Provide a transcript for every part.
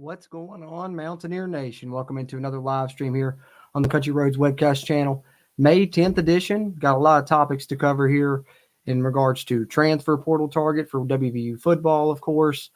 What's going on, Mountaineer Nation? Welcome into another live stream here on the Country Roads Webcast channel. May 10th edition. Got a lot of topics to cover here in regards to transfer portal target for WVU football, of course.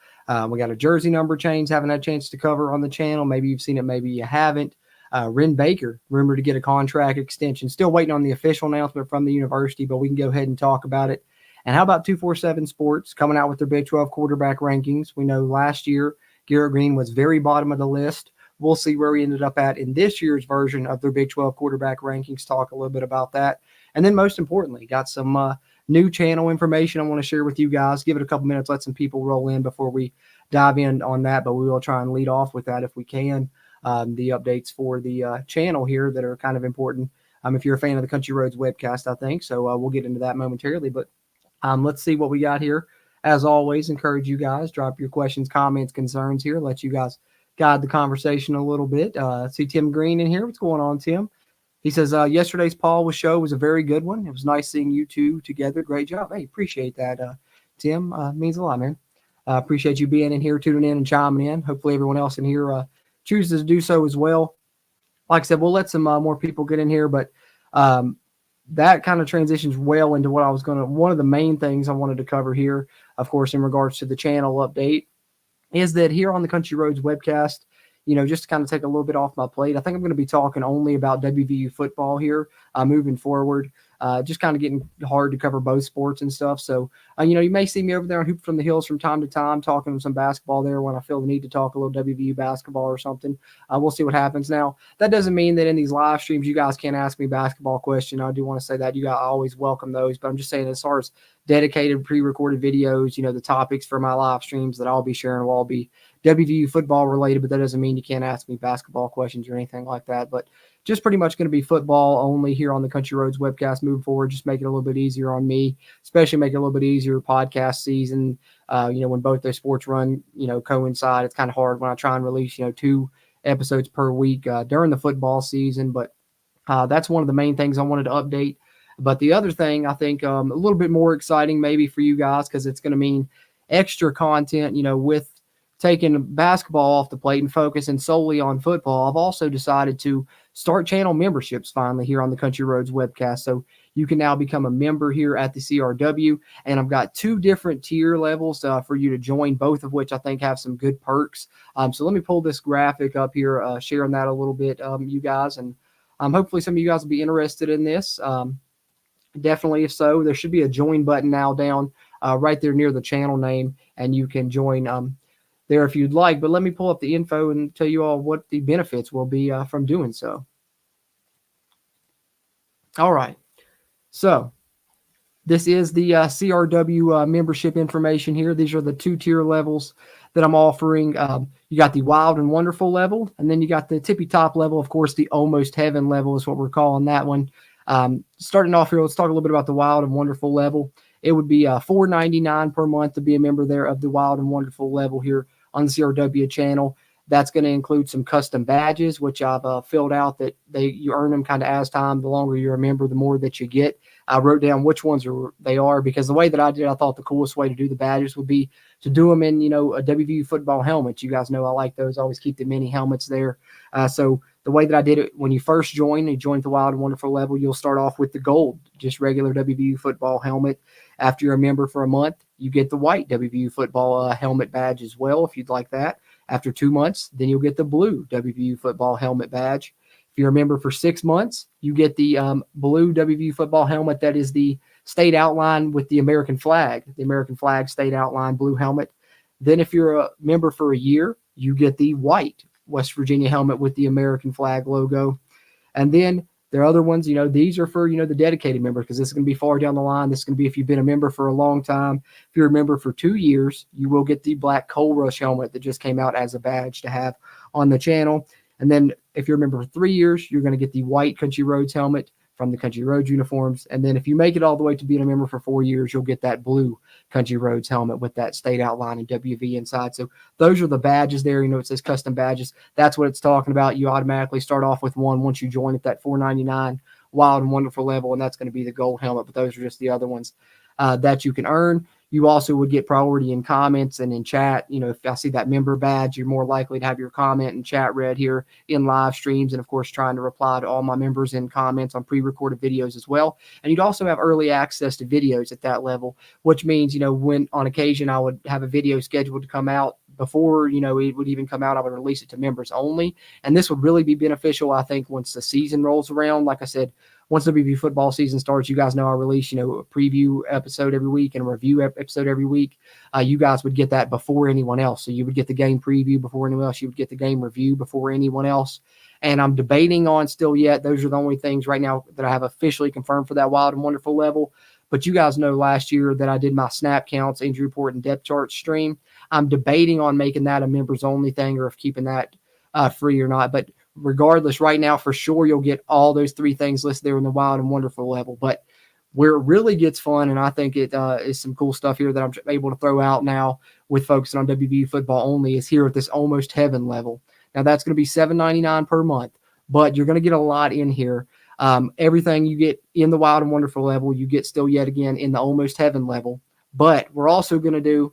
We got a jersey number change, haven't had a chance to cover on the channel. Maybe you've seen it, maybe you haven't. Ren Baker, rumored to get a contract extension. Still waiting on the official announcement from the university, but we can go ahead and talk about it. And how about 247 Sports coming out with their Big 12 quarterback rankings? We know last year Garrett Green was very bottom of the list. We'll see where he ended up at in this year's version of their Big 12 quarterback rankings. Talk a little bit about that. And then most importantly, got some new channel information I want to share with you guys. Give it a couple minutes, let some people roll in before we dive in on that, but we will try and lead off with that if we can. The updates for the channel here that are kind of important. If you're a fan of the Country Roads Webcast, I think. So we'll get into that momentarily, but let's see what we got here. As always, encourage you guys, drop your questions, comments, concerns here. Let you guys guide the conversation a little bit. See Tim Green in here. What's going on, Tim? He says, yesterday's Paul show was a very good one. It was nice seeing you two together. Great job. Hey, appreciate that, Tim. Means a lot, man. Appreciate you being in here, tuning in and chiming in. Hopefully everyone else in here chooses to do so as well. Like I said, we'll let some more people get in here, but that kind of transitions well into what I was one of the main things I wanted to cover here, of course, in regards to the channel update, is that here on the Country Roads Webcast, just to kind of take a little bit off my plate, I think I'm going to be talking only about WVU football here moving forward. Just kind of getting hard to cover both sports and stuff. So, you may see me over there on Hoop from the Hills from time to time talking some basketball there when I feel the need to talk a little WVU basketball or something. We'll see what happens. Now, that doesn't mean that in these live streams you guys can't ask me basketball questions. I do want to say that. You guys always welcome those. But I'm just saying as far as dedicated pre-recorded videos, the topics for my live streams that I'll be sharing will all be WVU football related, but that doesn't mean you can't ask me basketball questions or anything like that. But just pretty much going to be football only here on the Country Roads Webcast moving forward. Just make it a little bit easier on me, especially make it a little bit easier podcast season. When both those sports run, coincide, it's kind of hard when I try and release, 2 episodes per week during the football season. But that's one of the main things I wanted to update. But the other thing I think a little bit more exciting maybe for you guys, because it's going to mean extra content, with taking basketball off the plate and focusing solely on football. I've also decided to start channel memberships finally here on the Country Roads Webcast. So you can now become a member here at the CRW. And I've got 2 different tier levels for you to join, both of which I think have some good perks. So let me pull this graphic up here, sharing that a little bit, you guys. And hopefully some of you guys will be interested in this. Definitely, if so, there should be a join button now down right there near the channel name, and you can join there if you'd like. But let me pull up the info and tell you all what the benefits will be from doing so. All right. So this is the CRW membership information here. These are the 2 tier levels that I'm offering. You got the Wild and Wonderful level, and then you got the tippy top level. Of course, the Almost Heaven level is what we're calling that one. Starting off here, let's talk a little bit about the Wild and Wonderful level. It would be $4.99 per month to be a member there of the Wild and Wonderful level here on the CRW channel. That's going to include some custom badges, which I've filled out that you earn them kind of as time. The longer you're a member, the more that you get. I wrote down which ones they are, because the way that I did, I thought the coolest way to do the badges would be to do them in, a WVU football helmet. You guys know I like those. I always keep the mini helmets there. So the way that I did it, when you first join the Wild and Wonderful level, you'll start off with the gold, just regular WVU football helmet. After you're a member for a month, you get the white WVU football helmet badge as well, if you'd like that. After 2 months, then you'll get the blue WVU football helmet badge. If you're a member for 6 months, you get the blue WVU football helmet that is the state outline with the American flag state outline blue helmet. Then if you're a member for a year, you get the white West Virginia helmet with the American flag logo. And then there are other ones, these are for, the dedicated members, because this is going to be far down the line. This is going to be if you've been a member for a long time. If you're a member for 2 years, you will get the black Coal Rush helmet that just came out as a badge to have on the channel. And then if you're a member for 3 years, you're going to get the white Country Roads helmet from the Country Roads uniforms. And then if you make it all the way to being a member for 4 years, you'll get that blue Country Roads helmet with that state outline and WV inside. So those are the badges there. It says custom badges. That's what it's talking about. You automatically start off with one once you join at that $4.99 Wild and Wonderful level, and that's going to be the gold helmet. But those are just the other ones that you can earn. You also would get priority in comments and in chat. If I see that member badge, you're more likely to have your comment and chat read here in live streams. And of course, trying to reply to all my members in comments on pre-recorded videos as well. And you'd also have early access to videos at that level, which means, when on occasion I would have a video scheduled to come out before, it would even come out, I would release it to members only. And this would really be beneficial, I think, once the season rolls around. Like I said, once WVU football season starts, you guys know I release, a preview episode every week and a review episode every week. You guys would get that before anyone else. So you would get the game preview before anyone else. You would get the game review before anyone else. And I'm debating on still yet. Those are the only things right now that I have officially confirmed for that wild and wonderful level. But you guys know last year that I did my snap counts, injury report, and depth chart stream. I'm debating on making that a members only thing or if keeping that free or not. But regardless, right now, for sure, you'll get all those three things listed there in the wild and wonderful level. But where it really gets fun, and I think it is some cool stuff here that I'm able to throw out now with focusing on WVU football only, is here at this almost heaven level. Now, that's going to be $7.99 per month, but you're going to get a lot in here. Everything you get in the wild and wonderful level, you get still yet again in the almost heaven level. But we're also going to do,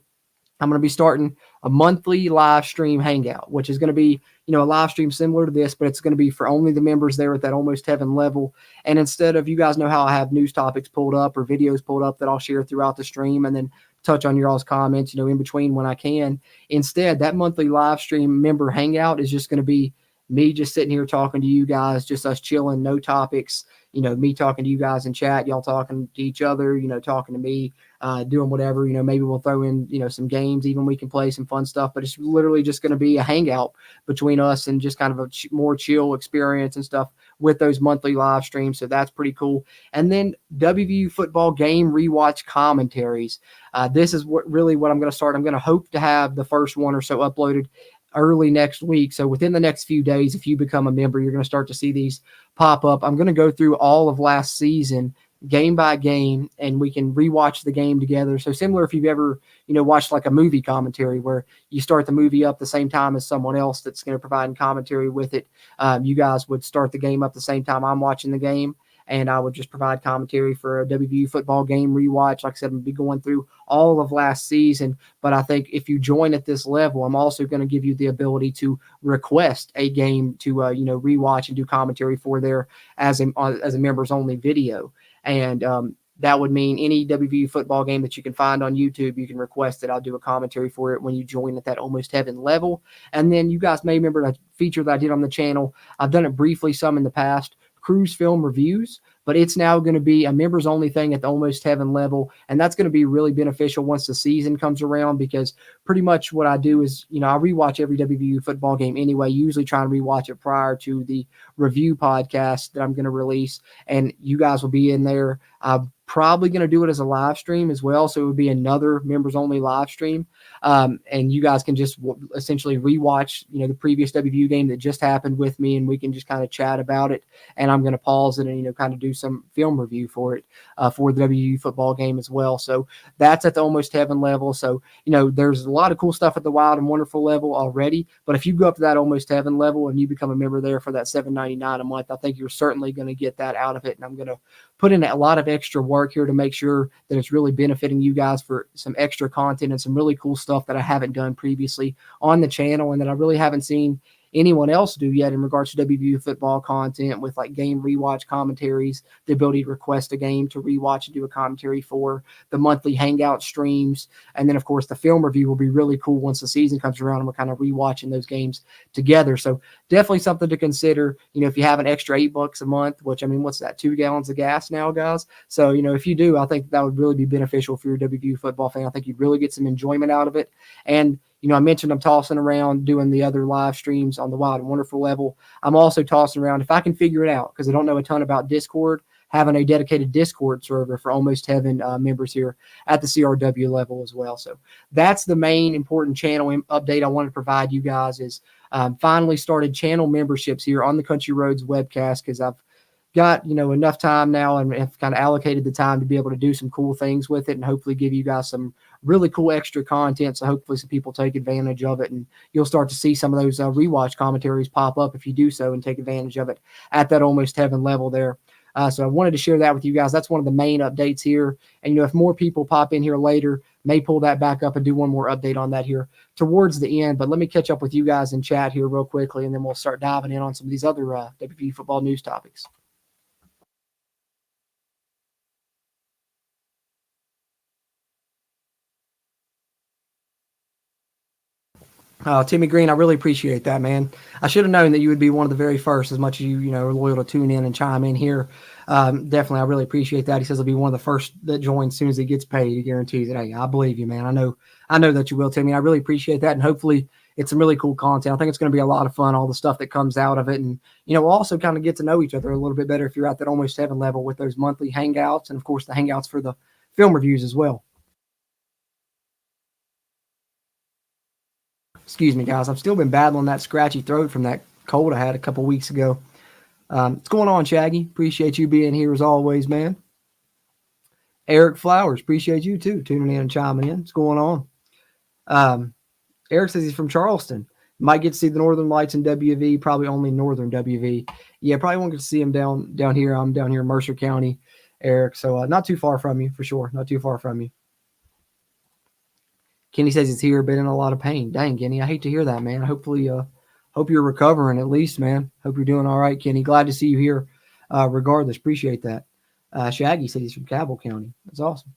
I'm going to be starting a monthly live stream hangout, which is going to be, a live stream similar to this, but it's going to be for only the members there at that almost heaven level. And instead of, you guys know how I have news topics pulled up or videos pulled up that I'll share throughout the stream and then touch on your all's comments, in between when I can. Instead, that monthly live stream member hangout is just going to be me just sitting here talking to you guys, just us chilling, no topics, me talking to you guys in chat, y'all talking to each other, talking to me, doing whatever, maybe we'll throw in, some games, even we can play some fun stuff, but it's literally just going to be a hangout between us and just kind of a more chill experience and stuff with those monthly live streams. So that's pretty cool. And then WVU football game rewatch commentaries. This is what I'm going to start. I'm going to hope to have the first one or so uploaded early next week. So within the next few days, if you become a member, you're going to start to see these pop up. I'm going to go through all of last season game by game, and we can rewatch the game together. So similar if you've ever, watched like a movie commentary where you start the movie up the same time as someone else that's going to provide commentary with it. You guys would start the game up the same time I'm watching the game, and I would just provide commentary for a WVU football game rewatch. Like I said, I'm going to be going through all of last season, but I think if you join at this level, I'm also going to give you the ability to request a game to, rewatch and do commentary for there as a members only video. And that would mean any WVU football game that you can find on YouTube, you can request that I'll do a commentary for it when you join at that almost heaven level. And then you guys may remember that feature that I did on the channel. I've done it briefly some in the past, cruise film reviews, but it's now going to be a members only thing at the almost heaven level. And that's going to be really beneficial once the season comes around, because pretty much what I do is, I rewatch every WVU football game anyway, usually trying to rewatch it prior to the review podcast that I'm going to release. And you guys will be in there. I'm probably going to do it as a live stream as well. So it would be another members only live stream. And you guys can just essentially rewatch, the previous WVU game that just happened with me, and we can just kind of chat about it. And I'm going to pause it and, kind of do some film review for it, for the WVU football game as well. So that's at the almost heaven level. So, there's a lot of cool stuff at the wild and wonderful level already, but if you go up to that almost heaven level and you become a member there for that $7.99 a month, I think you're certainly going to get that out of it. And I'm going to put in a lot of extra work here to make sure that it's really benefiting you guys for some extra content and some really cool stuff that I haven't done previously on the channel and that I really haven't seen anyone else do yet in regards to WVU football content, with like game rewatch commentaries, the ability to request a game to rewatch and do a commentary for, the monthly hangout streams. And then of course the film review will be really cool once the season comes around and we're kind of rewatching those games together. So definitely something to consider, if you have an extra $8 a month, which, what's that, 2 gallons of gas now, guys? So, if you do, I think that would really be beneficial for your WVU football fan. I think you'd really get some enjoyment out of it. And I mentioned I'm tossing around doing the other live streams on the wild and wonderful level. I'm also tossing around, if I can figure it out, because I don't know a ton about Discord, having a dedicated Discord server for Almost Heaven members here at the CRW level as well. So that's the main important channel update I wanted to provide you guys, is finally started channel memberships here on the Country Roads Webcast, because I've got, enough time now and have kind of allocated the time to be able to do some cool things with it and hopefully give you guys some really cool extra content. So hopefully some people take advantage of it, and you'll start to see some of those rewatch commentaries pop up if you do so and take advantage of it at that almost heaven level there. So I wanted to share that with you guys. That's one of the main updates here. And, if more people pop in here later, May pull that back up and do one more update on that here towards the end. But let me catch up with you guys in chat here real quickly, and then we'll start diving in on some of these other WVU football news topics. Timmy Green, I really appreciate that, man. I should have known that you would be one of the very first, as much as you are loyal to tune in and chime in here. Definitely, I really appreciate that. He says he'll be one of the first that joins as soon as he gets paid. He guarantees it. Hey, I believe you, man. I know that you will, Timmy. I really appreciate that, and hopefully, it's some really cool content. I think it's going to be a lot of fun. All the stuff that comes out of it, and we'll also kind of get to know each other a little bit better if you're at that almost 7 level with those monthly hangouts, and of course the hangouts for the film reviews as well. Excuse me, guys. I've still been battling that scratchy throat from that cold I had a couple weeks ago. What's going on, Shaggy? Appreciate you being here as always, man. Eric Flowers, appreciate you too, tuning in and chiming in. What's going on? Eric says he's from Charleston. Might get to see the Northern Lights in WV, probably only Northern WV. Yeah, probably won't get to see him down here. I'm down here in Mercer County, Eric. So not too far from you, for sure. Not too far from you. Kenny says he's here, but in a lot of pain. Dang, Kenny, I hate to hear that, man. Hopefully, hope you're recovering at least, man. Hope you're doing all right, Kenny. Glad to see you here. Regardless, appreciate that. Shaggy said he's from Cabell County. That's awesome.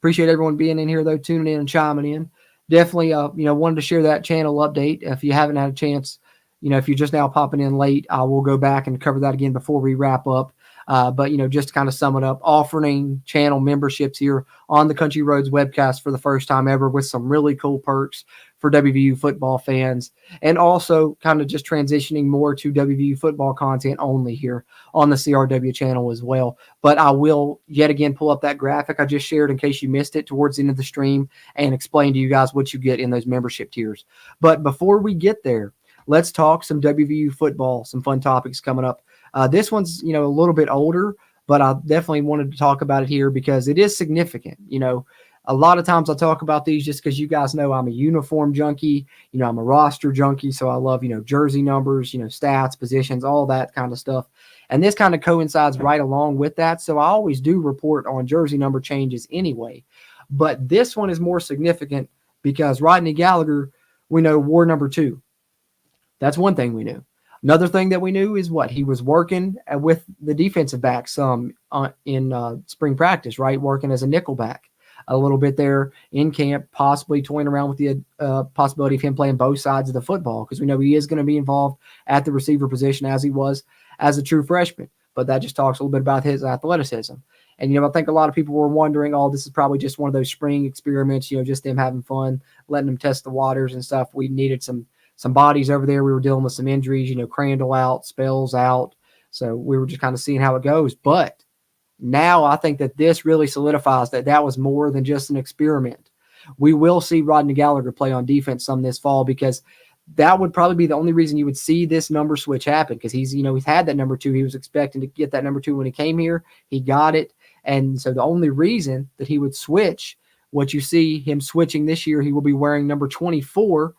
Appreciate everyone being in here though, tuning in and chiming in. Definitely, wanted to share that channel update. If you haven't had a chance, if you're just now popping in late, I will go back and cover that again before we wrap up. But just to kind of sum it up, offering channel memberships here on the Country Roads webcast for the first time ever with some really cool perks for WVU football fans, and also kind of just transitioning more to WVU football content only here on the CRW channel as well. But I will yet again pull up that graphic I just shared in case you missed it towards the end of the stream and explain to you guys what you get in those membership tiers. But before we get there, let's talk some WVU football, some fun topics coming up. This one's, a little bit older, but I definitely wanted to talk about it here because it is significant. A lot of times I talk about these just because you guys know I'm a uniform junkie. I'm a roster junkie, so I love, jersey numbers, stats, positions, all that kind of stuff. And this kind of coincides right along with that. So I always do report on jersey number changes anyway. But this one is more significant because Rodney Gallagher, we know, wore number 2. That's one thing we knew. Another thing that we knew is what he was working with the defensive back some in spring practice, right? Working as a nickel back a little bit there in camp, possibly toying around with the possibility of him playing both sides of the football because we know he is going to be involved at the receiver position as he was as a true freshman. But that just talks a little bit about his athleticism. And, I think a lot of people were wondering, this is probably just one of those spring experiments, just them having fun, letting them test the waters and stuff. We needed some bodies over there. We were dealing with some injuries, Crandall out, Spells out. So we were just kind of seeing how it goes. But now I think that this really solidifies that was more than just an experiment. We will see Rodney Gallagher play on defense some this fall because that would probably be the only reason you would see this number switch happen because he's had that number 2. He was expecting to get that number 2 when he came here. He got it. And so the only reason that he would switch, what you see him switching this year, he will be wearing number 24,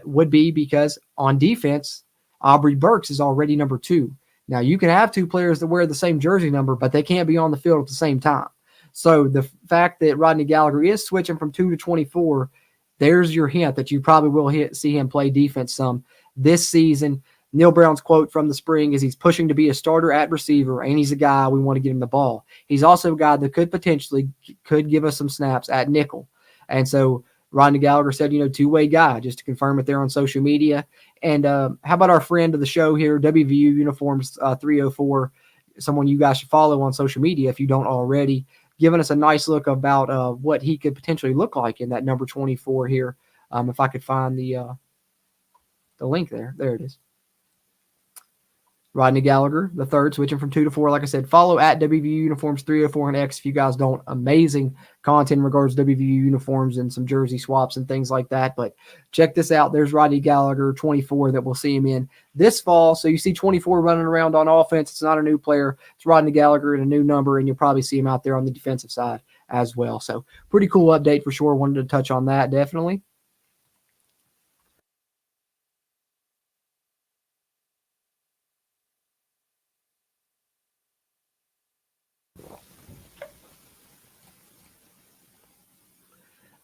would be because on defense, Aubrey Burks is already number 2. Now, you can have 2 players that wear the same jersey number, but they can't be on the field at the same time. So the fact that Rodney Gallagher is switching from 2 to 24, there's your hint that you probably will see him play defense some this season. Neil Brown's quote from the spring is he's pushing to be a starter at receiver, and he's a guy we want to get him the ball. He's also a guy that could give us some snaps at nickel. And so Rodney Gallagher said, two-way guy, just to confirm it there on social media. And how about our friend of the show here, WVU Uniforms 304, someone you guys should follow on social media if you don't already, giving us a nice look about what he could potentially look like in that number 24 here. If I could find the link there. There it is. Rodney Gallagher, the third, switching from 2 to 4. Like I said, follow at WVU Uniforms 304 on X if you guys don't. Amazing content in regards to WVU uniforms and some jersey swaps and things like that. But check this out. There's Rodney Gallagher, 24, that we'll see him in this fall. So you see 24 running around on offense. It's not a new player. It's Rodney Gallagher in a new number, and you'll probably see him out there on the defensive side as well. So pretty cool update for sure. Wanted to touch on that definitely.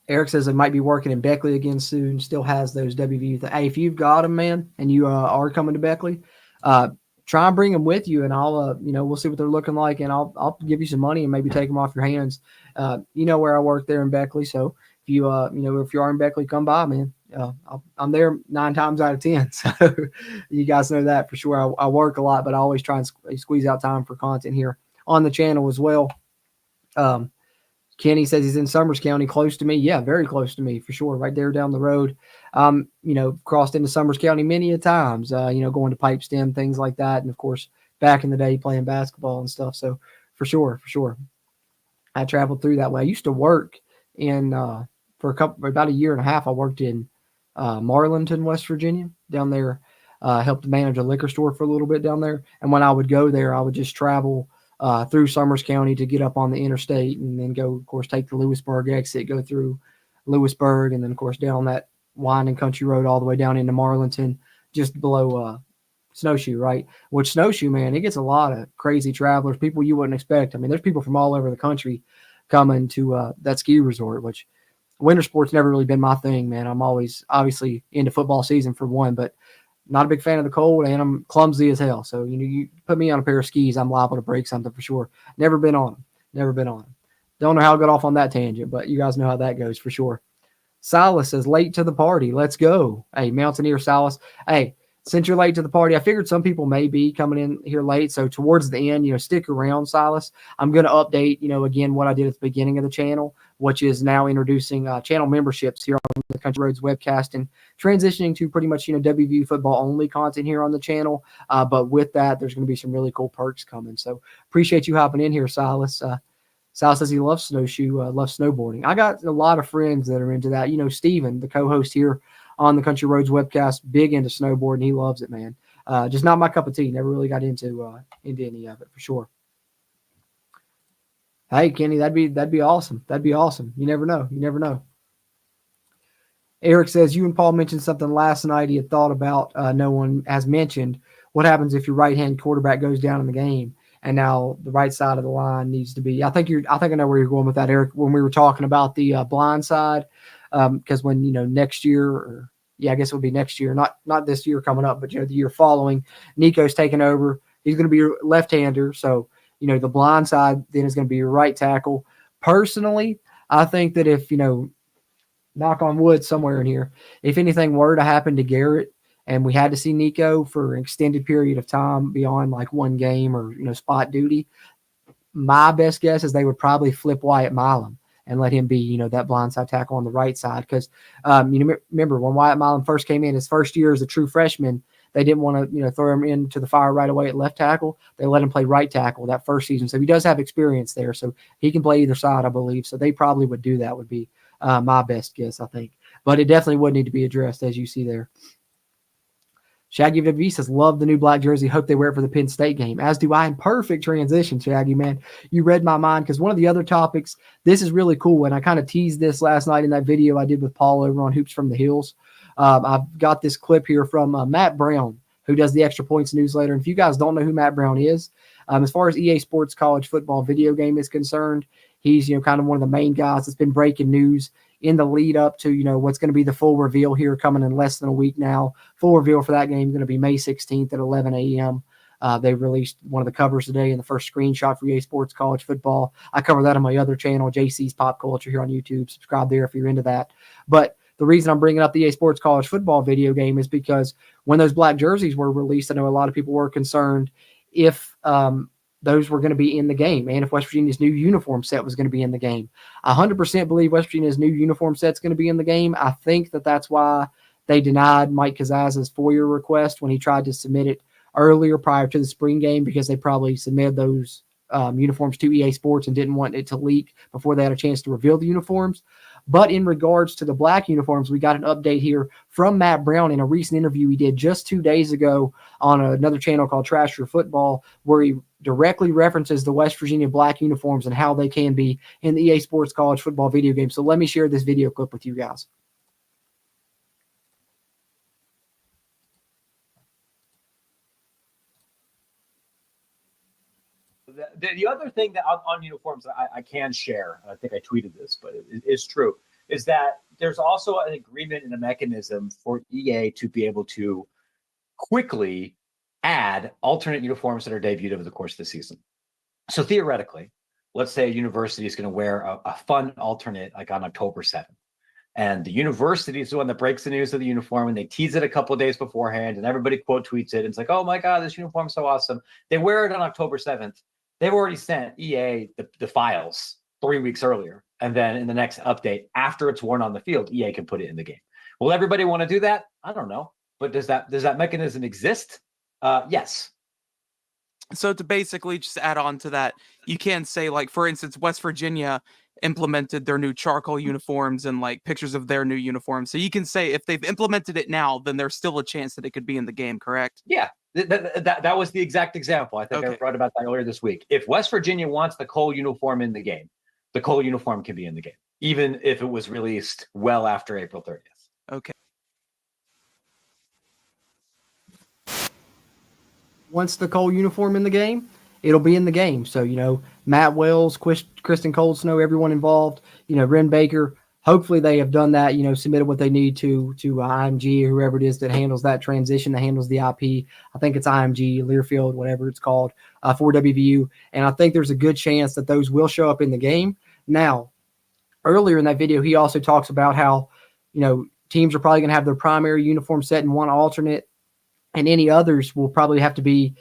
Eric says they might be working in Beckley again soon. Still has those WVU. Hey, if you've got them, man, and you are coming to Beckley, try and bring them with you, and I'll, we'll see what they're looking like, and I'll give you some money and maybe take them off your hands. You know where I work there in Beckley, so if you, if you are in Beckley, come by, man. I'm there 9 times out of 10, so you guys know that for sure. I work a lot, but I always try and squeeze out time for content here on the channel as well. Kenny says he's in Summers County, close to me. Yeah, very close to me for sure. Right there down the road. Crossed into Summers County many a times, going to pipe stem, things like that. And of course, back in the day playing basketball and stuff. So for sure. I traveled through that way. I used to work in, for about a year and a half, I worked in Marlinton, West Virginia, down there. Helped manage a liquor store for a little bit down there. And when I would go there, I would just travel through Summers County to get up on the interstate and then go, of course, take the Lewisburg exit, go through Lewisburg, and then, of course, down that winding country road all the way down into Marlinton, just below Snowshoe, right? Which Snowshoe, man, it gets a lot of crazy travelers, people you wouldn't expect. I mean, there's people from all over the country coming to that ski resort, which winter sports never really been my thing, man. I'm always obviously into football season for one, but not a big fan of the cold, and I'm clumsy as hell. So, you put me on a pair of skis, I'm liable to break something for sure. Never been on them. Don't know how I got off on that tangent, but you guys know how that goes for sure. Silas says, late to the party. Let's go. Hey, Mountaineer Silas. Hey, since you're late to the party, I figured some people may be coming in here late. So towards the end, stick around, Silas. I'm going to update, again, what I did at the beginning of the channel, which is now introducing channel memberships here on the Country Roads Webcast and transitioning to pretty much, WVU football only content here on the channel. But with that, there's going to be some really cool perks coming. So appreciate you hopping in here, Silas. Silas says he loves snowshoe, loves snowboarding. I got a lot of friends that are into that. Steven, the co-host here on the Country Roads Webcast, big into snowboarding. He loves it, man. Just not my cup of tea. Never really got into any of it for sure. Hey, Kenny, that'd be awesome. That'd be awesome. You never know. Eric says, you and Paul mentioned something last night he had thought about. No one has mentioned what happens if your right-hand quarterback goes down in the game. And now the right side of the line needs to be. I think I know where you're going with that, Eric. When we were talking about the blind side, because when next year, I guess it would be next year, not this year coming up, but the year following, Nico's taking over. He's going to be your left-hander, so the blind side then is going to be your right tackle. Personally, I think that if knock on wood somewhere in here, if anything were to happen to Garrett, and we had to see Nico for an extended period of time beyond like one game or, spot duty, my best guess is they would probably flip Wyatt Milam and let him be, that blindside tackle on the right side. Because, remember when Wyatt Milam first came in his first year as a true freshman, they didn't want to, throw him into the fire right away at left tackle. They let him play right tackle that first season. So he does have experience there. So he can play either side, I believe. So they probably would do that, would be my best guess, I think. But it definitely would need to be addressed, as you see there. Shaggy WV says, love the new black jersey. Hope they wear it for the Penn State game. As do I. In perfect transition, Shaggy, man. You read my mind, because one of the other topics, this is really cool, and I kind of teased this last night in that video I did with Paul over on Hoops from the Hills. I've got this clip here from Matt Brown, who does the Extra Points newsletter. And if you guys don't know who Matt Brown is, as far as EA Sports college football video game is concerned, he's kind of one of the main guys that's been breaking news in the lead up to, what's going to be the full reveal here coming in less than a week now. Full reveal for that game is going to be May 16th at 11 a.m. They released one of the covers today and the first screenshot for EA Sports College Football. I cover that on my other channel, JC's Pop Culture, here on YouTube. Subscribe there if you're into that. But the reason I'm bringing up the EA Sports College Football video game is because when those black jerseys were released, I know a lot of people were concerned if those were going to be in the game and if West Virginia's new uniform set was going to be in the game. I 100% believe West Virginia's new uniform set is going to be in the game. I think that's why they denied Mike Kazaz's FOIA request when he tried to submit it earlier prior to the spring game, because they probably submitted those uniforms to EA Sports and didn't want it to leak before they had a chance to reveal the uniforms. But in regards to the black uniforms, we got an update here from Matt Brown in a recent interview he did just 2 days ago on another channel called Trash Your Football, where he directly references the West Virginia black uniforms and how they can be in the EA Sports College Football video game. So let me share this video clip with you guys. The other thing that on uniforms I can share, I think I tweeted this, but it is true. is that there's also an agreement and a mechanism for EA to be able to quickly add alternate uniforms that are debuted over the course of the season. So theoretically, let's say a university is going to wear a fun alternate like on October 7th. And the university is the one that breaks the news of the uniform, and they tease it a couple of days beforehand, and everybody quote tweets it. And it's like, oh my God, this uniform's so awesome. They wear it on October 7th. They've already sent EA the files 3 weeks earlier. And then in the next update, after it's worn on the field, EA can put it in the game. Will everybody want to do that? I don't know. But does that mechanism exist? Yes. So to basically just add on to that, you can say, like, for instance, West Virginia implemented their new charcoal uniforms and like pictures of their new uniforms. So you can say if they've implemented it now, then there's still a chance that it could be in the game, correct? Yeah, that was the exact example. I think I wrote about that earlier this week. If West Virginia wants the Cole uniform in the game, the Cole uniform can be in the game, even if it was released well after April 30th. Okay. Once the Cole uniform in the game, it'll be in the game. So, Matt Wells, Kristen Coldsnow, everyone involved, Ren Baker, hopefully they have done that, submitted what they need to IMG or whoever it is that handles that transition, that handles the IP. I think it's IMG, Learfield, whatever it's called, for WVU. And I think there's a good chance that those will show up in the game. Now, earlier in that video, he also talks about how, teams are probably going to have their primary uniform set in one alternate, and any others will probably have to be,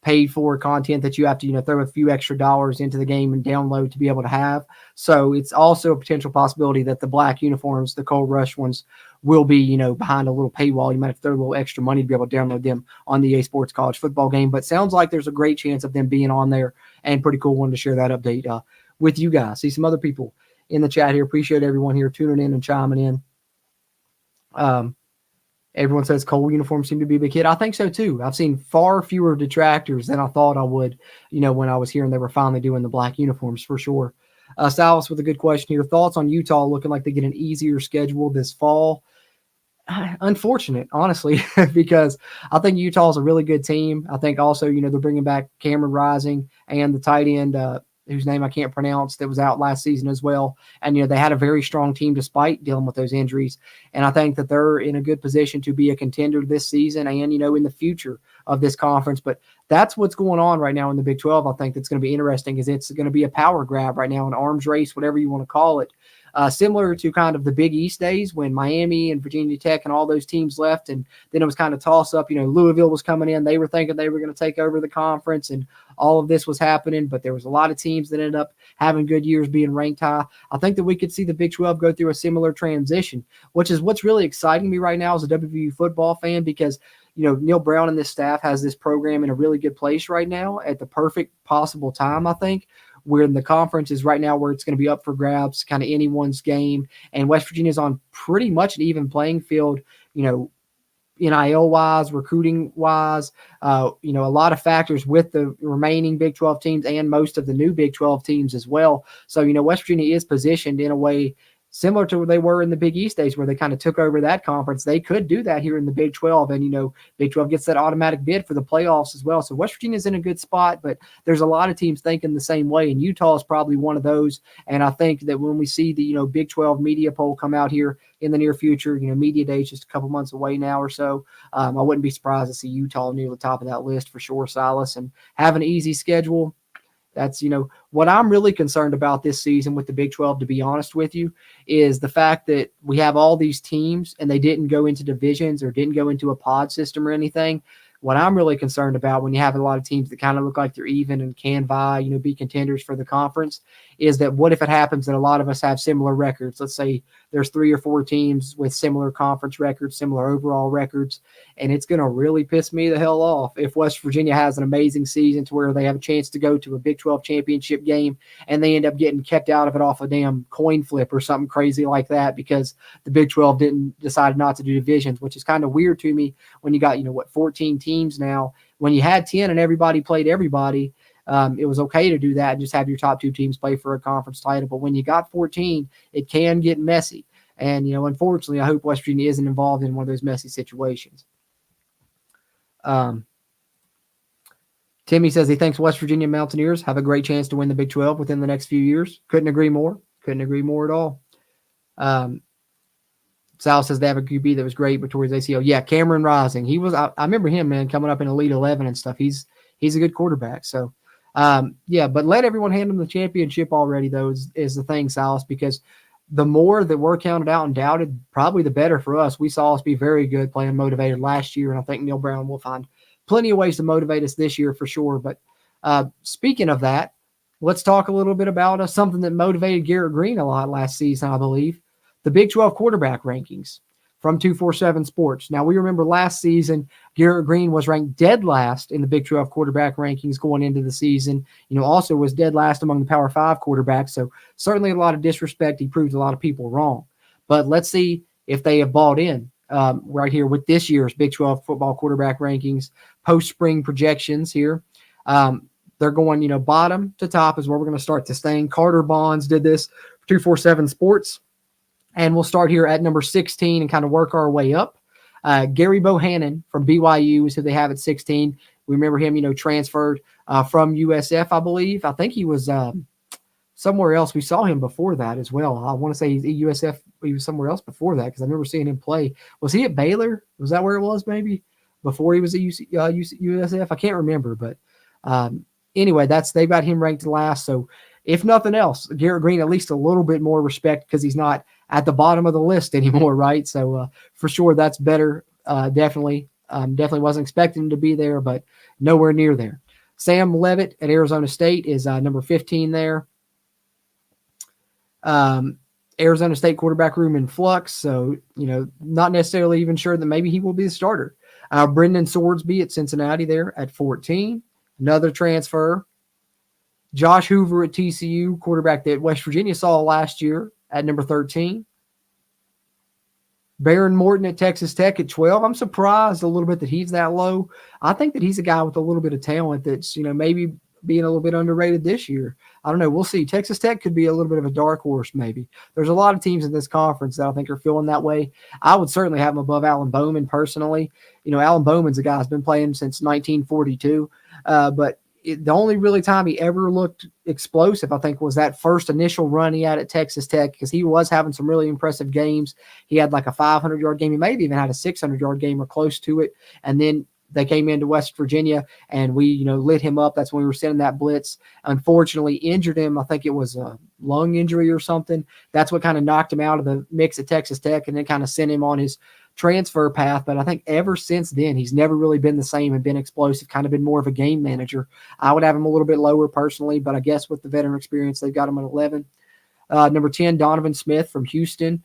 paid for content that you have to, throw a few extra dollars into the game and download to be able to have. So it's also a potential possibility that the black uniforms, the Cold Rush ones, will be, behind a little paywall. You might have to throw a little extra money to be able to download them on the EA Sports College football game. But sounds like there's a great chance of them being on there, and pretty cool. Wanted to share that update with you guys. See some other people in the chat here. Appreciate everyone here tuning in and chiming in. Everyone says Cole uniforms seem to be a big hit. I think so too. I've seen far fewer detractors than I thought I would, when I was hearing they were finally doing the black uniforms for sure. Salas with a good question here. Thoughts on Utah looking like they get an easier schedule this fall? Unfortunate, honestly, because I think Utah is a really good team. I think also, they're bringing back Cameron Rising and the tight end, whose name I can't pronounce, that was out last season as well. And, they had a very strong team despite dealing with those injuries. And I think that they're in a good position to be a contender this season and, in the future of this conference. But that's what's going on right now in the Big 12. I think that's going to be interesting, is it's going to be a power grab right now, an arms race, whatever you want to call it. Similar to kind of the Big East days when Miami and Virginia Tech and all those teams left, and then it was kind of toss up. Louisville was coming in. They were thinking they were going to take over the conference, and all of this was happening, but there was a lot of teams that ended up having good years, being ranked high. I think that we could see the Big 12 go through a similar transition, which is what's really exciting me right now as a WVU football fan, because Neil Brown and this staff has this program in a really good place right now at the perfect possible time, I think, where the conference is right now where it's going to be up for grabs, kind of anyone's game. And West Virginia is on pretty much an even playing field, NIL-wise, recruiting-wise, a lot of factors with the remaining Big 12 teams and most of the new Big 12 teams as well. So, West Virginia is positioned in a way similar to where they were in the Big East days, where they kind of took over that conference. They could do that here in the Big 12, and, Big 12 gets that automatic bid for the playoffs as well. So West Virginia's in a good spot, but there's a lot of teams thinking the same way, and Utah is probably one of those. And I think that when we see the, Big 12 media poll come out here in the near future, media day is just a couple months away now or so, I wouldn't be surprised to see Utah near the top of that list for sure, Silas, and have an easy schedule. That's, what I'm really concerned about this season with the Big 12, to be honest with you, is the fact that we have all these teams and they didn't go into divisions or didn't go into a pod system or anything. What I'm really concerned about when you have a lot of teams that kind of look like they're even and can vie, be contenders for the conference, is that what if it happens that a lot of us have similar records? Let's say there's 3 or 4 teams with similar conference records, similar overall records, and it's going to really piss me the hell off if West Virginia has an amazing season to where they have a chance to go to a Big 12 championship game and they end up getting kept out of it off a damn coin flip or something crazy like that because the Big 12 decided not to do divisions, which is kind of weird to me when you got, 14 teams now. When you had 10 and everybody played everybody, it was okay to do that and just have your top 2 teams play for a conference title. But when you got 14, it can get messy. And, unfortunately, I hope West Virginia isn't involved in one of those messy situations. Timmy says he thinks West Virginia Mountaineers have a great chance to win the Big 12 within the next few years. Couldn't agree more. Couldn't agree more at all. Sal says they have a QB that was great, but towards ACL. Yeah, Cameron Rising. He was. I remember him, man, coming up in Elite 11 and stuff. He's a good quarterback. So, yeah, but let everyone hand him the championship already, though, is the thing, Silas, because the more that we're counted out and doubted, probably the better for us. We saw us be very good playing motivated last year, and I think Neil Brown will find plenty of ways to motivate us this year for sure. But speaking of that, let's talk a little bit about something that motivated Garrett Green a lot last season, I believe. The Big 12 quarterback rankings from 247 Sports. Now, we remember last season, Garrett Green was ranked dead last in the Big 12 quarterback rankings going into the season. Also was dead last among the Power 5 quarterbacks. So certainly a lot of disrespect. He proved a lot of people wrong. But let's see if they have bought in right here with this year's Big 12 football quarterback rankings, post-spring projections here. They're going, bottom to top is where we're going to start this thing. Carter Bonds did this for 247 Sports. And we'll start here at number 16 and kind of work our way up. Gary Bohannon from BYU is who they have at 16. We remember him, transferred from USF, I believe. I think he was somewhere else. We saw him before that as well. I want to say USF, he was somewhere else before that because I remember seeing him play. Was he at Baylor? Was that where it was maybe? Before he was at USF? I can't remember. But anyway, they've got him ranked last. So if nothing else, Garrett Green, at least a little bit more respect because he's not at the bottom of the list anymore, right? So for sure, that's better. Definitely wasn't expecting him to be there, but nowhere near there. Sam Levitt at Arizona State is number 15 there. Arizona State quarterback room in flux, so not necessarily even sure that maybe he will be the starter. Brendan Swordsby at Cincinnati there at 14. Another transfer. Josh Hoover at TCU, quarterback that West Virginia saw last year at number 13. Baron Morton at Texas Tech at 12. I'm surprised a little bit that he's that low. I think that he's a guy with a little bit of talent that's, maybe being a little bit underrated this year. I don't know. We'll see. Texas Tech could be a little bit of a dark horse maybe. There's a lot of teams in this conference that I think are feeling that way. I would certainly have him above Alan Bowman personally. Alan Bowman's a guy who's been playing since 1942, but the only really time he ever looked explosive, I think, was that first initial run he had at Texas Tech because he was having some really impressive games. He had like a 500-yard game. He may have even had a 600-yard game or close to it. And then they came into West Virginia and we, lit him up. That's when we were sending that blitz. Unfortunately, injured him. I think it was a lung injury or something. That's what kind of knocked him out of the mix at Texas Tech and then kind of sent him on his transfer path. But I think ever since then, he's never really been the same and been explosive, kind of been more of a game manager. I would have him a little bit lower personally, but I guess with the veteran experience, they've got him at 11. Number 10, Donovan Smith from Houston.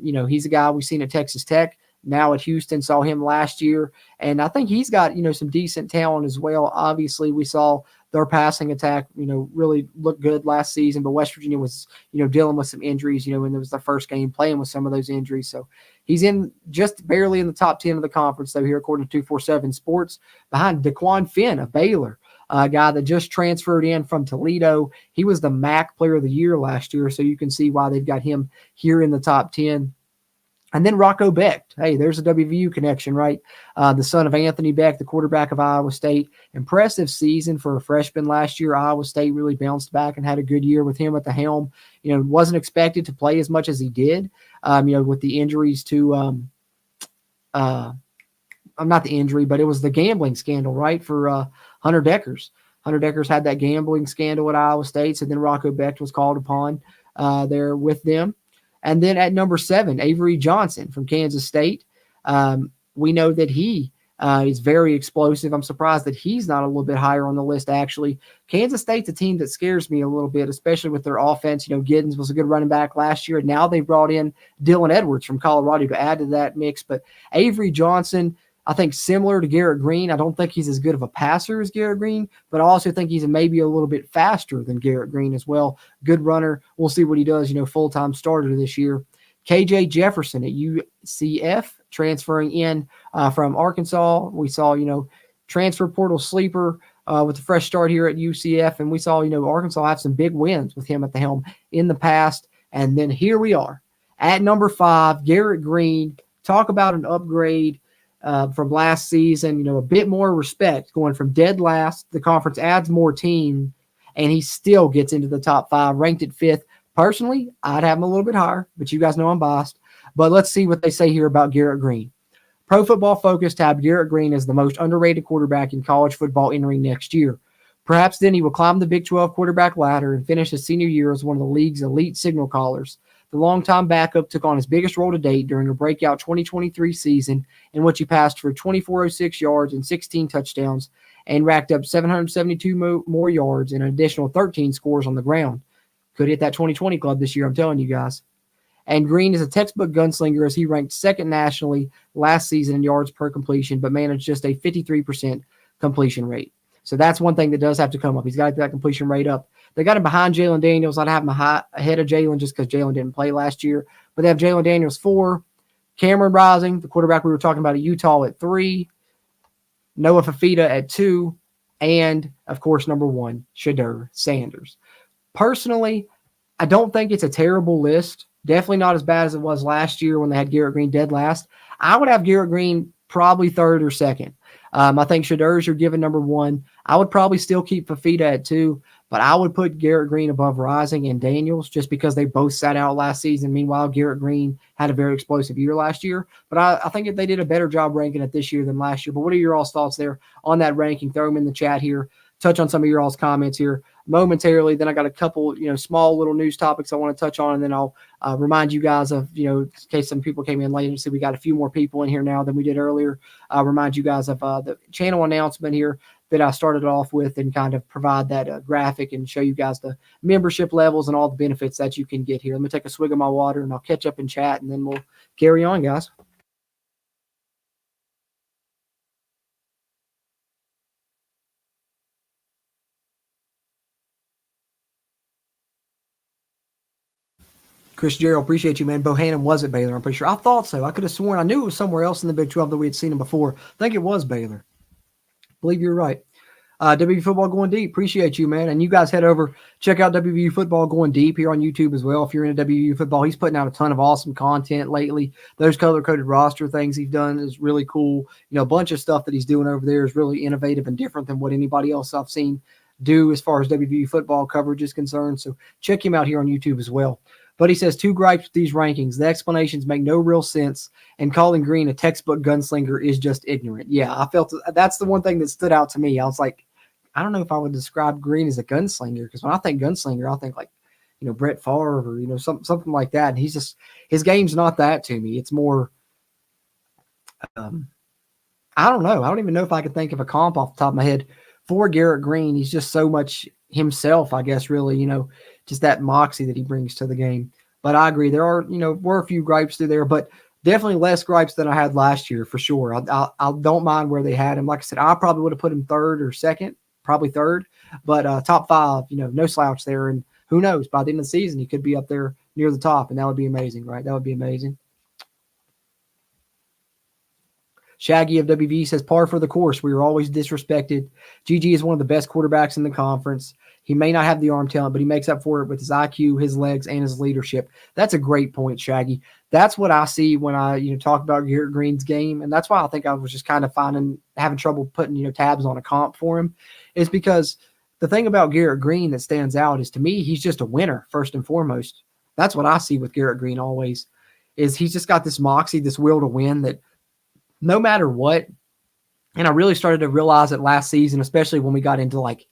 He's a guy we've seen at Texas Tech, now at Houston, saw him last year. And I think he's got, some decent talent as well. Obviously, we saw their passing attack, really look good last season, but West Virginia was, dealing with some injuries, when it was the first game playing with some of those injuries. So he's in just barely in the top 10 of the conference, though, here, according to 247 Sports, behind DeQuan Finn of Baylor, a guy that just transferred in from Toledo. He was the MAC Player of the Year last year, so you can see why they've got him here in the top 10. And then Rocco Becht. Hey, there's a WVU connection, right? The son of Anthony Becht, the quarterback of Iowa State. Impressive season for a freshman last year. Iowa State really bounced back and had a good year with him at the helm. Wasn't expected to play as much as he did, with the injuries to not the injury, but it was the gambling scandal, right, for Hunter Deckers. Hunter Deckers had that gambling scandal at Iowa State, so then Rocco Becht was called upon there with them. And then at number 7, Avery Johnson from Kansas State. We know that he is very explosive. I'm surprised that he's not a little bit higher on the list, actually. Kansas State's a team that scares me a little bit, especially with their offense. Giddens was a good running back last year. Now they brought in Dylan Edwards from Colorado to add to that mix. But Avery Johnson, I think similar to Garrett Green. I don't think he's as good of a passer as Garrett Green, but I also think he's maybe a little bit faster than Garrett Green as well. Good runner. We'll see what he does, full-time starter this year. KJ Jefferson at UCF, transferring in from Arkansas. We saw, transfer portal sleeper with a fresh start here at UCF, and we saw, Arkansas have some big wins with him at the helm in the past. And then here we are at number 5, Garrett Green. Talk about an upgrade from last season, a bit more respect going from dead last. The conference adds more team, and he still gets into the top 5, ranked at 5th, Personally, I'd have him a little bit higher, but you guys know I'm biased. But let's see what they say here about Garrett Green. Pro Football Focus tabbed Garrett Green as the most underrated quarterback in college football entering next year. Perhaps then he will climb the Big 12 quarterback ladder and finish his senior year as one of the league's elite signal callers. The longtime backup took on his biggest role to date during a breakout 2023 season in which he passed for 2,406 yards and 16 touchdowns and racked up 772 more yards and an additional 13 scores on the ground. Could hit that 2020 club this year, I'm telling you guys. And Green is a textbook gunslinger as he ranked second nationally last season in yards per completion, but managed just a 53% completion rate. So that's one thing that does have to come up. He's got to get that completion rate up. They got him behind Jalen Daniels. I'd have him ahead of Jalen just because Jalen didn't play last year. But they have Jalen Daniels 4, Cameron Rising, the quarterback we were talking about at Utah, at 3, Noah Fafita at 2, and, of course, number 1, Shedeur Sanders. Personally, I don't think it's a terrible list. Definitely not as bad as it was last year when they had Garrett Green dead last. I would have Garrett Green probably 3rd or 2nd. I think Shedeur's you're given number 1. I would probably still keep Fafita at 2, but I would put Garrett Green above Rising and Daniels just because they both sat out last season. Meanwhile, Garrett Green had a very explosive year last year. But I think they did a better job ranking it this year than last year. But what are your all's thoughts there on that ranking? Throw them in the chat here. Touch on some of your all's comments here momentarily. Then I got a couple, small little news topics I want to touch on, and then I'll remind you guys of, in case some people came in late and see we got a few more people in here now than we did earlier. I'll remind you guys of the channel announcement here that I started off with and kind of provide that graphic and show you guys the membership levels and all the benefits that you can get here. Let me take a swig of my water and I'll catch up in chat and then we'll carry on, guys. Chris Gerald, appreciate you, man. Bohannon was at Baylor, I'm pretty sure. I thought so. I could have sworn I knew it was somewhere else in the Big 12 that we had seen him before. I think it was Baylor. I believe you're right. WVU Football Going Deep, appreciate you, man. And you guys head over, check out WVU Football Going Deep here on YouTube as well. If you're into WVU football, he's putting out a ton of awesome content lately. Those color-coded roster things he's done is really cool. A bunch of stuff that he's doing over there is really innovative and different than what anybody else I've seen do as far as WVU football coverage is concerned. So check him out here on YouTube as well. But he says 2 gripes with these rankings. The explanations make no real sense, and calling Green a textbook gunslinger is just ignorant. Yeah, I felt that's the one thing that stood out to me. I was like, I don't know if I would describe Green as a gunslinger, because when I think gunslinger, I think like, Brett Favre or, something like that. And he's just, his game's not that to me. It's more, I don't know. I don't even know if I could think of a comp off the top of my head for Garrett Green. He's just so much himself, I guess, really, just that moxie that he brings to the game. But I agree. There are, were a few gripes through there, but definitely less gripes than I had last year for sure. I don't mind where they had him. Like I said, I probably would have put him 3rd or 2nd, probably 3rd, but top 5, no slouch there. And who knows, by the end of the season, he could be up there near the top, and that would be amazing, right? That would be amazing. Shaggy of WV says, par for the course. We were always disrespected. GG is one of the best quarterbacks in the conference. He may not have the arm talent, but he makes up for it with his IQ, his legs, and his leadership. That's a great point, Shaggy. That's what I see when I, talk about Garrett Green's game. And that's why I think I was just kind of having trouble putting, tabs on a comp for him, is because the thing about Garrett Green that stands out is, to me, he's just a winner first and foremost. That's what I see with Garrett Green always, is he's just got this moxie, this will to win that no matter what. And I really started to realize it last season, especially when we got into like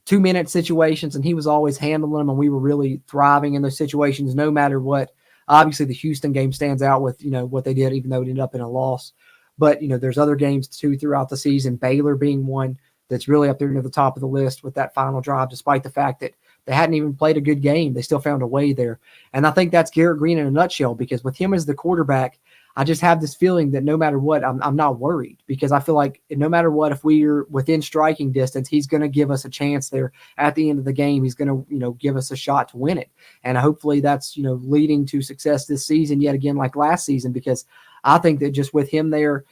2-minute situations and he was always handling them and we were really thriving in those situations no matter what. Obviously the Houston game stands out with, what they did, even though it ended up in a loss. But, there's other games too throughout the season, Baylor being one that's really up there near the top of the list with that final drive, despite the fact that they hadn't even played a good game. They still found a way there. And I think that's Garrett Green in a nutshell, because with him as the quarterback, I just have this feeling that no matter what, I'm not worried, because I feel like no matter what, if we're within striking distance, he's going to give us a chance there at the end of the game. He's going to, give us a shot to win it. And hopefully that's, leading to success this season yet again, like last season, because I think that just with him there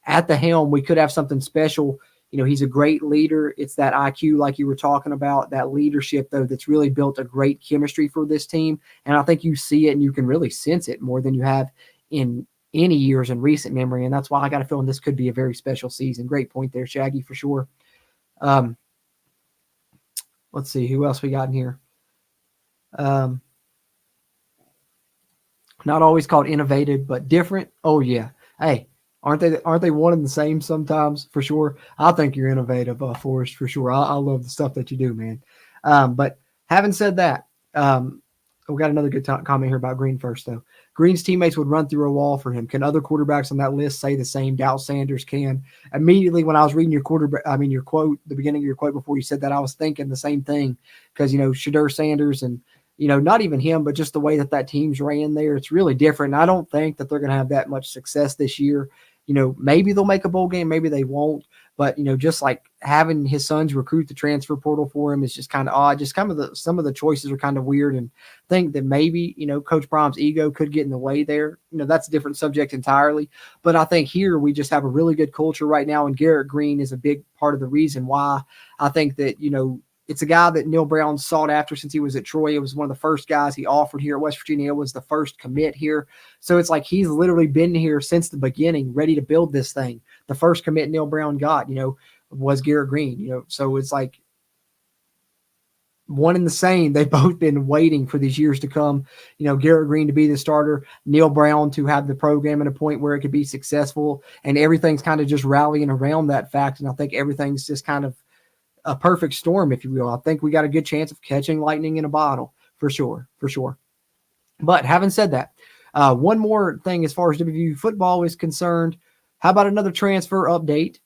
at the helm, we could have something special. He's a great leader. It's that IQ, like you were talking about, that leadership, though, that's really built a great chemistry for this team. And I think you see it and you can really sense it more than you have in any years in recent memory. And that's why I got a feeling this could be a very special season. Great point there, Shaggy, for sure. Let's see who else we got in here. Not always called innovative, but different. Oh yeah. Hey, aren't they one and the same sometimes for sure? I think you're innovative, Forrest, for sure. I love the stuff that you do, man. But having said that, we got another good comment here about Green first though. Green's teammates would run through a wall for him. Can other quarterbacks on that list say the same? Doubt Sanders can. Immediately when I was reading your quote, the beginning of your quote before you said that, I was thinking the same thing because Shadur Sanders and not even him, but just the way that team's ran there, it's really different. And I don't think that they're going to have that much success this year. Maybe they'll make a bowl game, maybe they won't. But just like having his sons recruit the transfer portal for him is just kind of odd. Just kind of some of the choices are kind of weird, and I think that maybe Coach Brom's ego could get in the way there. That's a different subject entirely. But I think here we just have a really good culture right now, and Garrett Green is a big part of the reason why. I think that it's a guy that Neil Brown sought after since he was at Troy. It was one of the first guys he offered here at West Virginia. It was the first commit here. So it's like he's literally been here since the beginning, ready to build this thing. The first commit Neil Brown got, was Garrett Green, So it's like one and the same. They've both been waiting for these years to come. Garrett Green to be the starter, Neil Brown to have the program at a point where it could be successful, and everything's kind of just rallying around that fact. And I think everything's just kind of a perfect storm, if you will. I think we got a good chance of catching lightning in a bottle for sure. But having said that, one more thing as far as WVU football is concerned, how about another transfer update?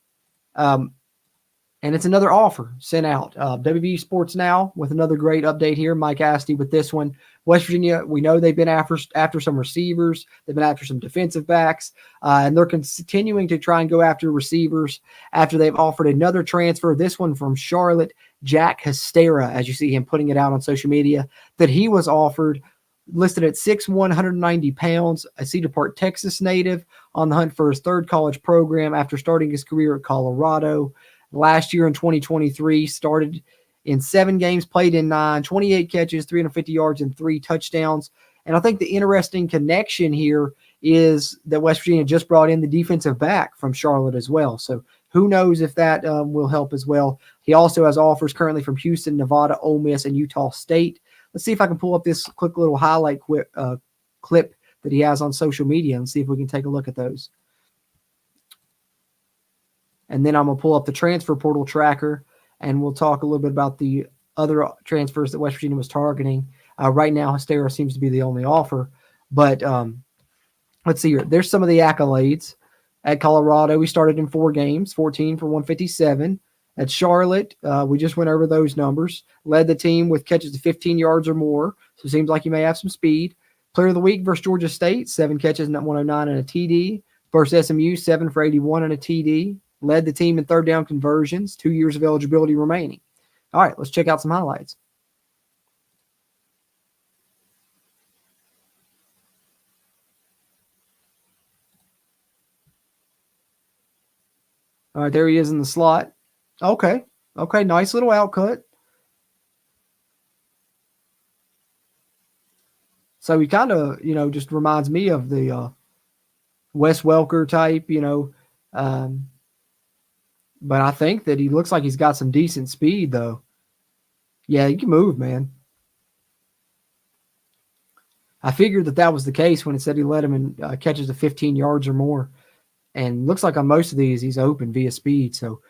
And it's another offer sent out. WVU Sports Now with another great update here. Mike Asti with this one. West Virginia, we know they've been after some receivers. They've been after some defensive backs. And they're continuing to try and go after receivers after they've offered another transfer. This one from Charlotte, Jack Hastera, as you see him putting it out on social media, that he was offered, listed at 6'1", 190 pounds, a Cedar Park, Texas native, on the hunt for his third college program after starting his career at Colorado. Last year in 2023, started in 7 games, played in 9, 28 catches, 350 yards, and 3 touchdowns. And I think the interesting connection here is that West Virginia just brought in the defensive back from Charlotte as well. So who knows if that will help as well. He also has offers currently from Houston, Nevada, Ole Miss, and Utah State. Let's see if I can pull up this quick little highlight clip that he has on social media and see if we can take a look at those. And then I'm going to pull up the transfer portal tracker, and we'll talk a little bit about the other transfers that West Virginia was targeting. Right now, Hastera seems to be the only offer. But let's see here. There's some of the accolades. At Colorado, we started in 4 games, 14 for 157. At Charlotte, we just went over those numbers. Led the team with catches of 15 yards or more, so it seems like he may have some speed. Player of the week versus Georgia State, 7 catches, 109 and a TD. Versus SMU, 7 for 81 and a TD. Led the team in third down conversions, 2 years of eligibility remaining. All right, let's check out some highlights. All right, there he is in the slot. Okay, nice little outcut. So he kind of, just reminds me of the Wes Welker type, but I think that he looks like he's got some decent speed, though. Yeah, he can move, man. I figured that was the case when it said he led him in catches of 15 yards or more. And looks like on most of these, he's open via speed. So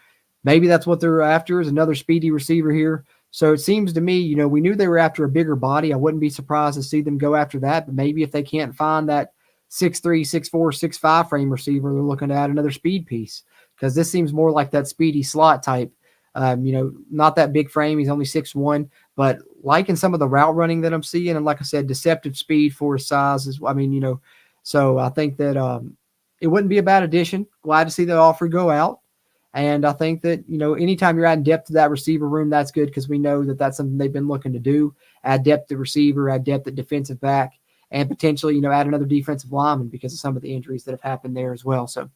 maybe that's what they're after, is another speedy receiver here. So it seems to me, we knew they were after a bigger body. I wouldn't be surprised to see them go after that. But maybe if they can't find that 6'3", 6'4", 6'5" frame receiver, they're looking to add another speed piece. Because this seems more like that speedy slot type. Not that big frame. He's only 6'1", but liking some of the route running that I'm seeing, and like I said, deceptive speed for his size so I think that it wouldn't be a bad addition. Glad to see the offer go out. And I think that, anytime you're adding depth to that receiver room, that's good because we know that that's something they've been looking to do. Add depth at receiver, add depth at defensive back, and potentially, add another defensive lineman because of some of the injuries that have happened there as well. So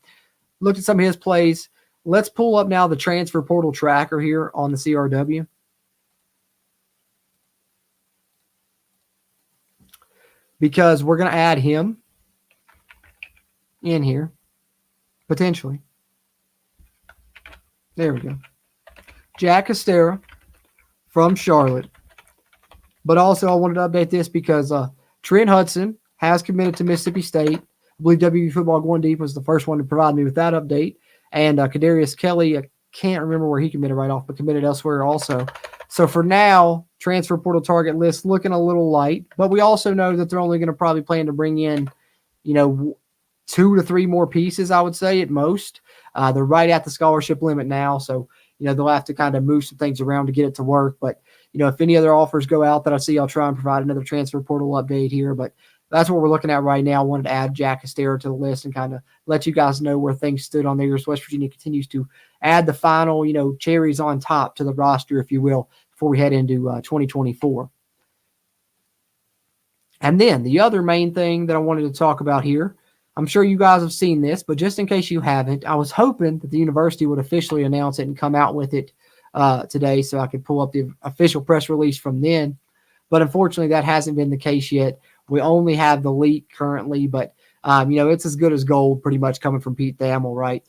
looked at some of his plays. Let's pull up now the transfer portal tracker here on the CRW. Because we're going to add him in here, potentially. There we go. Jack Hastera from Charlotte. But also I wanted to update this because Trent Hudson has committed to Mississippi State. I believe WVU football going deep was the first one to provide me with that update. And Kadarius Kelly, I can't remember where he committed right off, but committed elsewhere also. So for now, transfer portal target list looking a little light, but we also know that they're only going to probably plan to bring in, 2 to 3 more pieces, I would say at most. They're right at the scholarship limit now, so they'll have to kind of move some things around to get it to work. But if any other offers go out that I see, I'll try and provide another transfer portal update here. But that's what we're looking at right now. I wanted to add Jack Estera to the list and kind of let you guys know where things stood on there as West Virginia continues to add the final, cherries on top to the roster, if you will, before we head into 2024. And then the other main thing that I wanted to talk about here, I'm sure you guys have seen this, but just in case you haven't, I was hoping that the university would officially announce it and come out with it today so I could pull up the official press release from then. But unfortunately, that hasn't been the case yet. We only have the leak currently, but, it's as good as gold pretty much coming from Pete Thamel, right?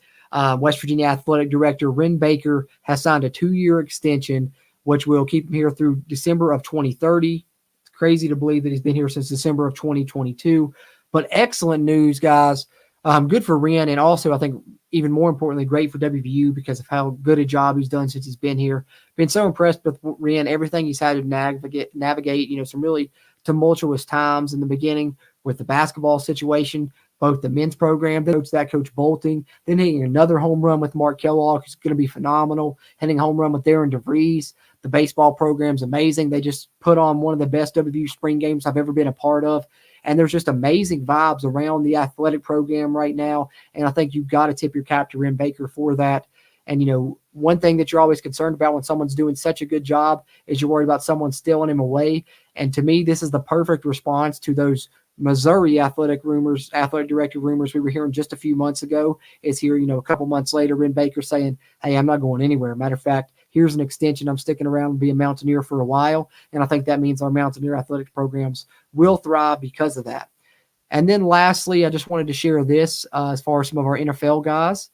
West Virginia Athletic Director Ren Baker has signed a 2-year extension, which will keep him here through December of 2030. It's crazy to believe that he's been here since December of 2022. But excellent news, guys. Good for Wren, and also I think even more importantly, great for WVU because of how good a job he's done since he's been here. Been so impressed with Wren, everything he's had to navigate, some really tumultuous times in the beginning with the basketball situation, both the men's program, Coach Bolting, then hitting another home run with Mark Kellogg, who's going to be phenomenal, hitting a home run with Darren DeVries. The baseball program's amazing. They just put on one of the best WVU spring games I've ever been a part of. And there's just amazing vibes around the athletic program right now. And I think you've got to tip your cap to Ren Baker for that. And, one thing that you're always concerned about when someone's doing such a good job is you're worried about someone stealing him away. And to me, this is the perfect response to those Missouri athletic director rumors we were hearing just a few months ago. Is here, a couple months later, Ren Baker saying, hey, I'm not going anywhere. Matter of fact, here's an extension. I'm sticking around and be a Mountaineer for a while. And I think that means our Mountaineer athletic programs will thrive because of that. And then lastly, I just wanted to share this as far as some of our NFL guys,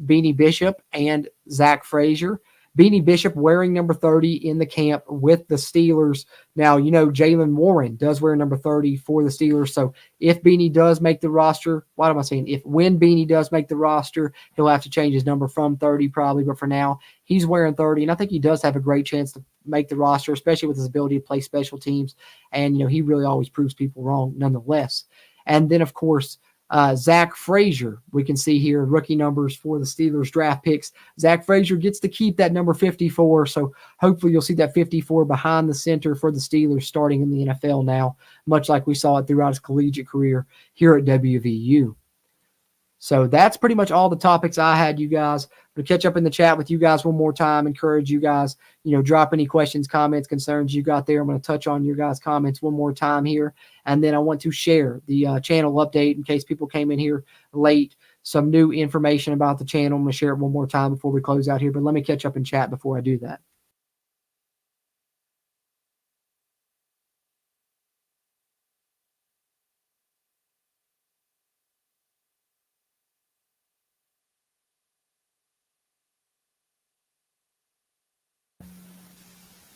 Beanie Bishop and Zach Frazier. Beanie Bishop wearing number 30 in the camp with the Steelers. Now, Jalen Warren does wear number 30 for the Steelers. So if Beanie does make the roster, when Beanie does make the roster, he'll have to change his number from 30 probably. But for now, he's wearing 30. And I think he does have a great chance to make the roster, especially with his ability to play special teams. And, he really always proves people wrong nonetheless. And then, of course, Zach Frazier, we can see here rookie numbers for the Steelers draft picks. Zach Frazier gets to keep that number 54. So hopefully you'll see that 54 behind the center for the Steelers starting in the NFL now, much like we saw it throughout his collegiate career here at WVU. So that's pretty much all the topics I had, you guys. To catch up in the chat with you guys one more time, encourage you guys, drop any questions, comments, concerns you got there. I'm going to touch on your guys' comments one more time here. And then I want to share the channel update in case people came in here late, some new information about the channel. I'm going to share it one more time before we close out here, but let me catch up in chat before I do that.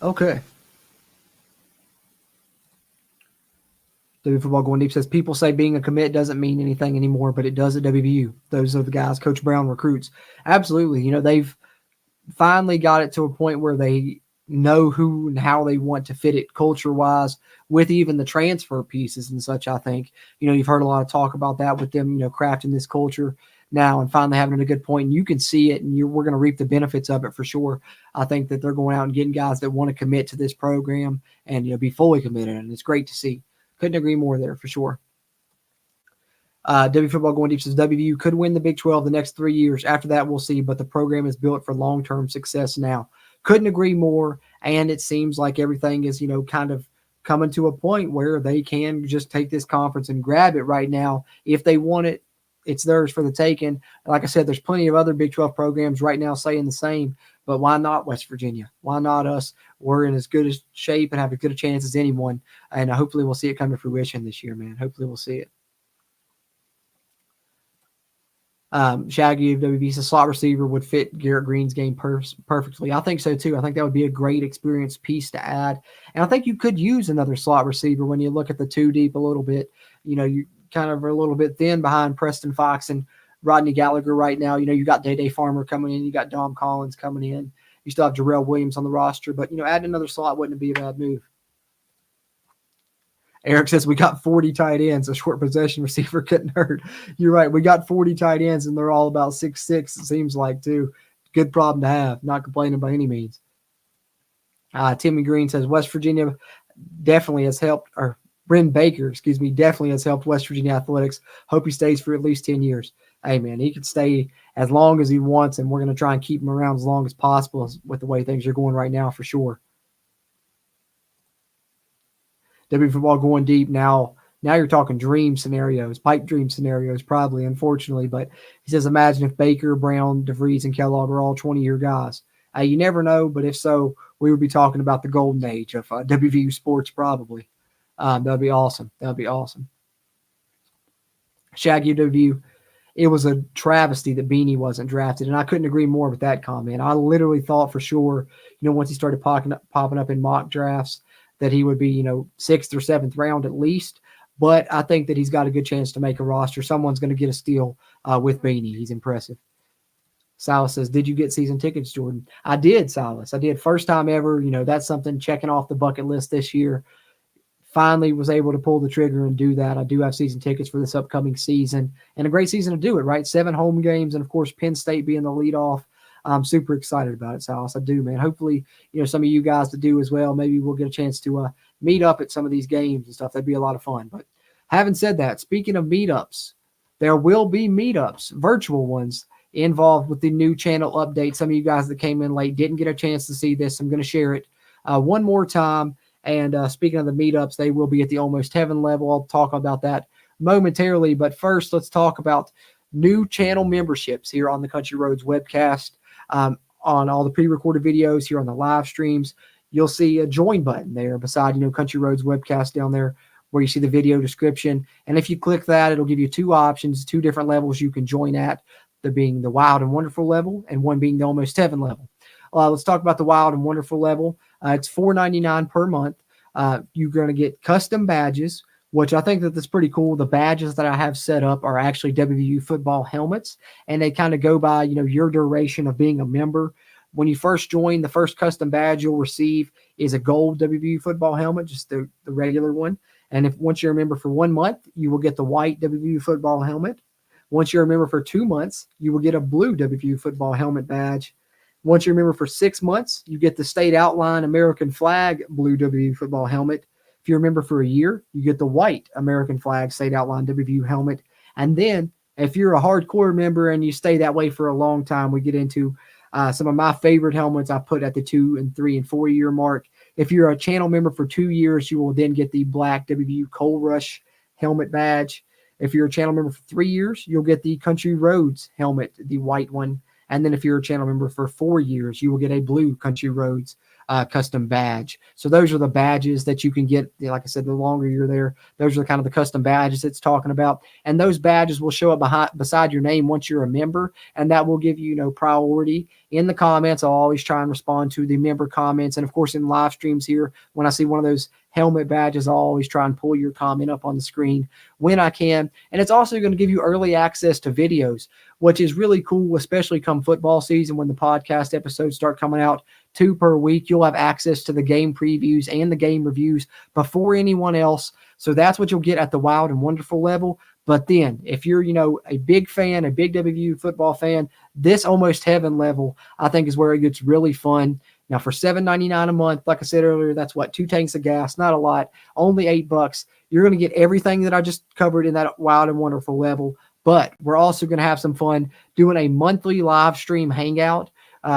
Okay. W Football Going Deep says, people say being a commit doesn't mean anything anymore, but it does at WVU. Those are the guys Coach Brown recruits. Absolutely. They've finally got it to a point where they know who and how they want to fit it culture-wise with even the transfer pieces and such, I think. You've heard a lot of talk about that with them, crafting this culture now and finally having a good point. And you can see it, and we're going to reap the benefits of it for sure. I think that they're going out and getting guys that want to commit to this program and, be fully committed, and it's great to see. Couldn't agree more there for sure. W Football Going Deep says WVU could win the Big 12 the next 3 years. After that, we'll see, but the program is built for long-term success now. Couldn't agree more, and it seems like everything is, kind of coming to a point where they can just take this conference and grab it right now. If they want it, it's theirs for the taking. Like I said, there's plenty of other Big 12 programs right now saying the same, but why not West Virginia? Why not us? We're in as good a shape and have as good a chance as anyone, and hopefully we'll see it come to fruition this year, man. Hopefully we'll see it. Shaggy of WVU says slot receiver would fit Garrett Green's game perfectly. I think so too. I think that would be a great experience piece to add. And I think you could use another slot receiver when you look at the two deep a little bit. You kind of are a little bit thin behind Preston Fox and Rodney Gallagher right now. You got Day Farmer coming in. You got Dom Collins coming in. You still have Jarrell Williams on the roster. But, adding another slot wouldn't be a bad move. Eric says we got 40 tight ends. A short possession receiver couldn't hurt. You're right. We got 40 tight ends, and they're all about 6'6", it seems like, too. Good problem to have. Not complaining by any means. Timmy Green says West Virginia definitely has helped, or Ren Baker, definitely has helped West Virginia athletics. Hope he stays for at least 10 years. Hey, man, he can stay as long as he wants, and we're going to try and keep him around as long as possible with the way things are going right now for sure. W football going deep now. Now you're talking dream scenarios, pipe dream scenarios, probably, unfortunately. But he says, imagine if Baker, Brown, DeVries, and Kellogg are all 20-year guys. You never know, but if so, we would be talking about the golden age of WVU sports, probably. That would be awesome. That would be awesome. Shaggy WVU, it was a travesty that Beanie wasn't drafted, and I couldn't agree more with that comment. I literally thought for sure, once he started popping up in mock drafts, that he would be, 6th or 7th round at least. But I think that he's got a good chance to make a roster. Someone's going to get a steal with Beanie. He's impressive. Silas says, did you get season tickets, Jordan? I did, Silas. I did. First time ever. That's something checking off the bucket list this year. Finally was able to pull the trigger and do that. I do have season tickets for this upcoming season. And a great season to do it, right? 7 home games. And, of course, Penn State being the leadoff. I'm super excited about it, Silas. I do, man. Hopefully, some of you guys to do as well. Maybe we'll get a chance to meet up at some of these games and stuff. That'd be a lot of fun. But having said that, speaking of meetups, there will be meetups, virtual ones, involved with the new channel update. Some of you guys that came in late didn't get a chance to see this. I'm going to share it one more time. And speaking of the meetups, they will be at the Almost Heaven level. I'll talk about that momentarily. But first, let's talk about new channel memberships here on the Country Roads Webcast. On all the pre-recorded videos here on the live streams, you'll see a join button there beside, Country Roads Webcast down there where you see the video description. And if you click that, it'll give you 2 options, 2 different levels you can join at, the being the Wild and Wonderful level and one being the Almost Heaven level. Let's talk about the Wild and Wonderful level. It's $4.99 per month. You're going to get custom badges, which I think that's pretty cool. The badges that I have set up are actually WVU football helmets, and they kind of go by, your duration of being a member. When you first join, the first custom badge you'll receive is a gold WVU football helmet, just the regular one. And once you're a member for 1 month, you will get the white WVU football helmet. Once you're a member for 2 months, you will get a blue WVU football helmet badge. Once you're a member for 6 months, you get the state outline American flag blue WVU football helmet. If you're a member for a year, you get the white American flag state outline WVU helmet. And then if you're a hardcore member and you stay that way for a long time, we get into some of my favorite helmets I put at the 2 and 3 and 4 year mark. If you're a channel member for 2 years, you will then get the black WVU Coal Rush helmet badge. If you're a channel member for 3 years, you'll get the Country Roads helmet, the white one. And then if you're a channel member for 4 years, you will get a blue Country Roads custom badge. So those are the badges that you can get. Like I said, the longer you're there, those are kind of the custom badges it's talking about. And those badges will show up beside your name once you're a member, and that will give you, priority in the comments. I'll always try and respond to the member comments. And of course, in live streams here, when I see one of those helmet badges, I'll always try and pull your comment up on the screen when I can. And it's also going to give you early access to videos, which is really cool, especially come football season when the podcast episodes start coming out 2 per week. You'll have access to the game previews and the game reviews before anyone else. So that's what you'll get at the Wild and Wonderful level. But then if you're, a big fan, a big WVU football fan, this Almost Heaven level, I think is where it gets really fun. Now for $7.99 a month, like I said earlier, that's 2 tanks of gas, not a lot, only $8. You're going to get everything that I just covered in that Wild and Wonderful level. But we're also going to have some fun doing a monthly live stream hangout,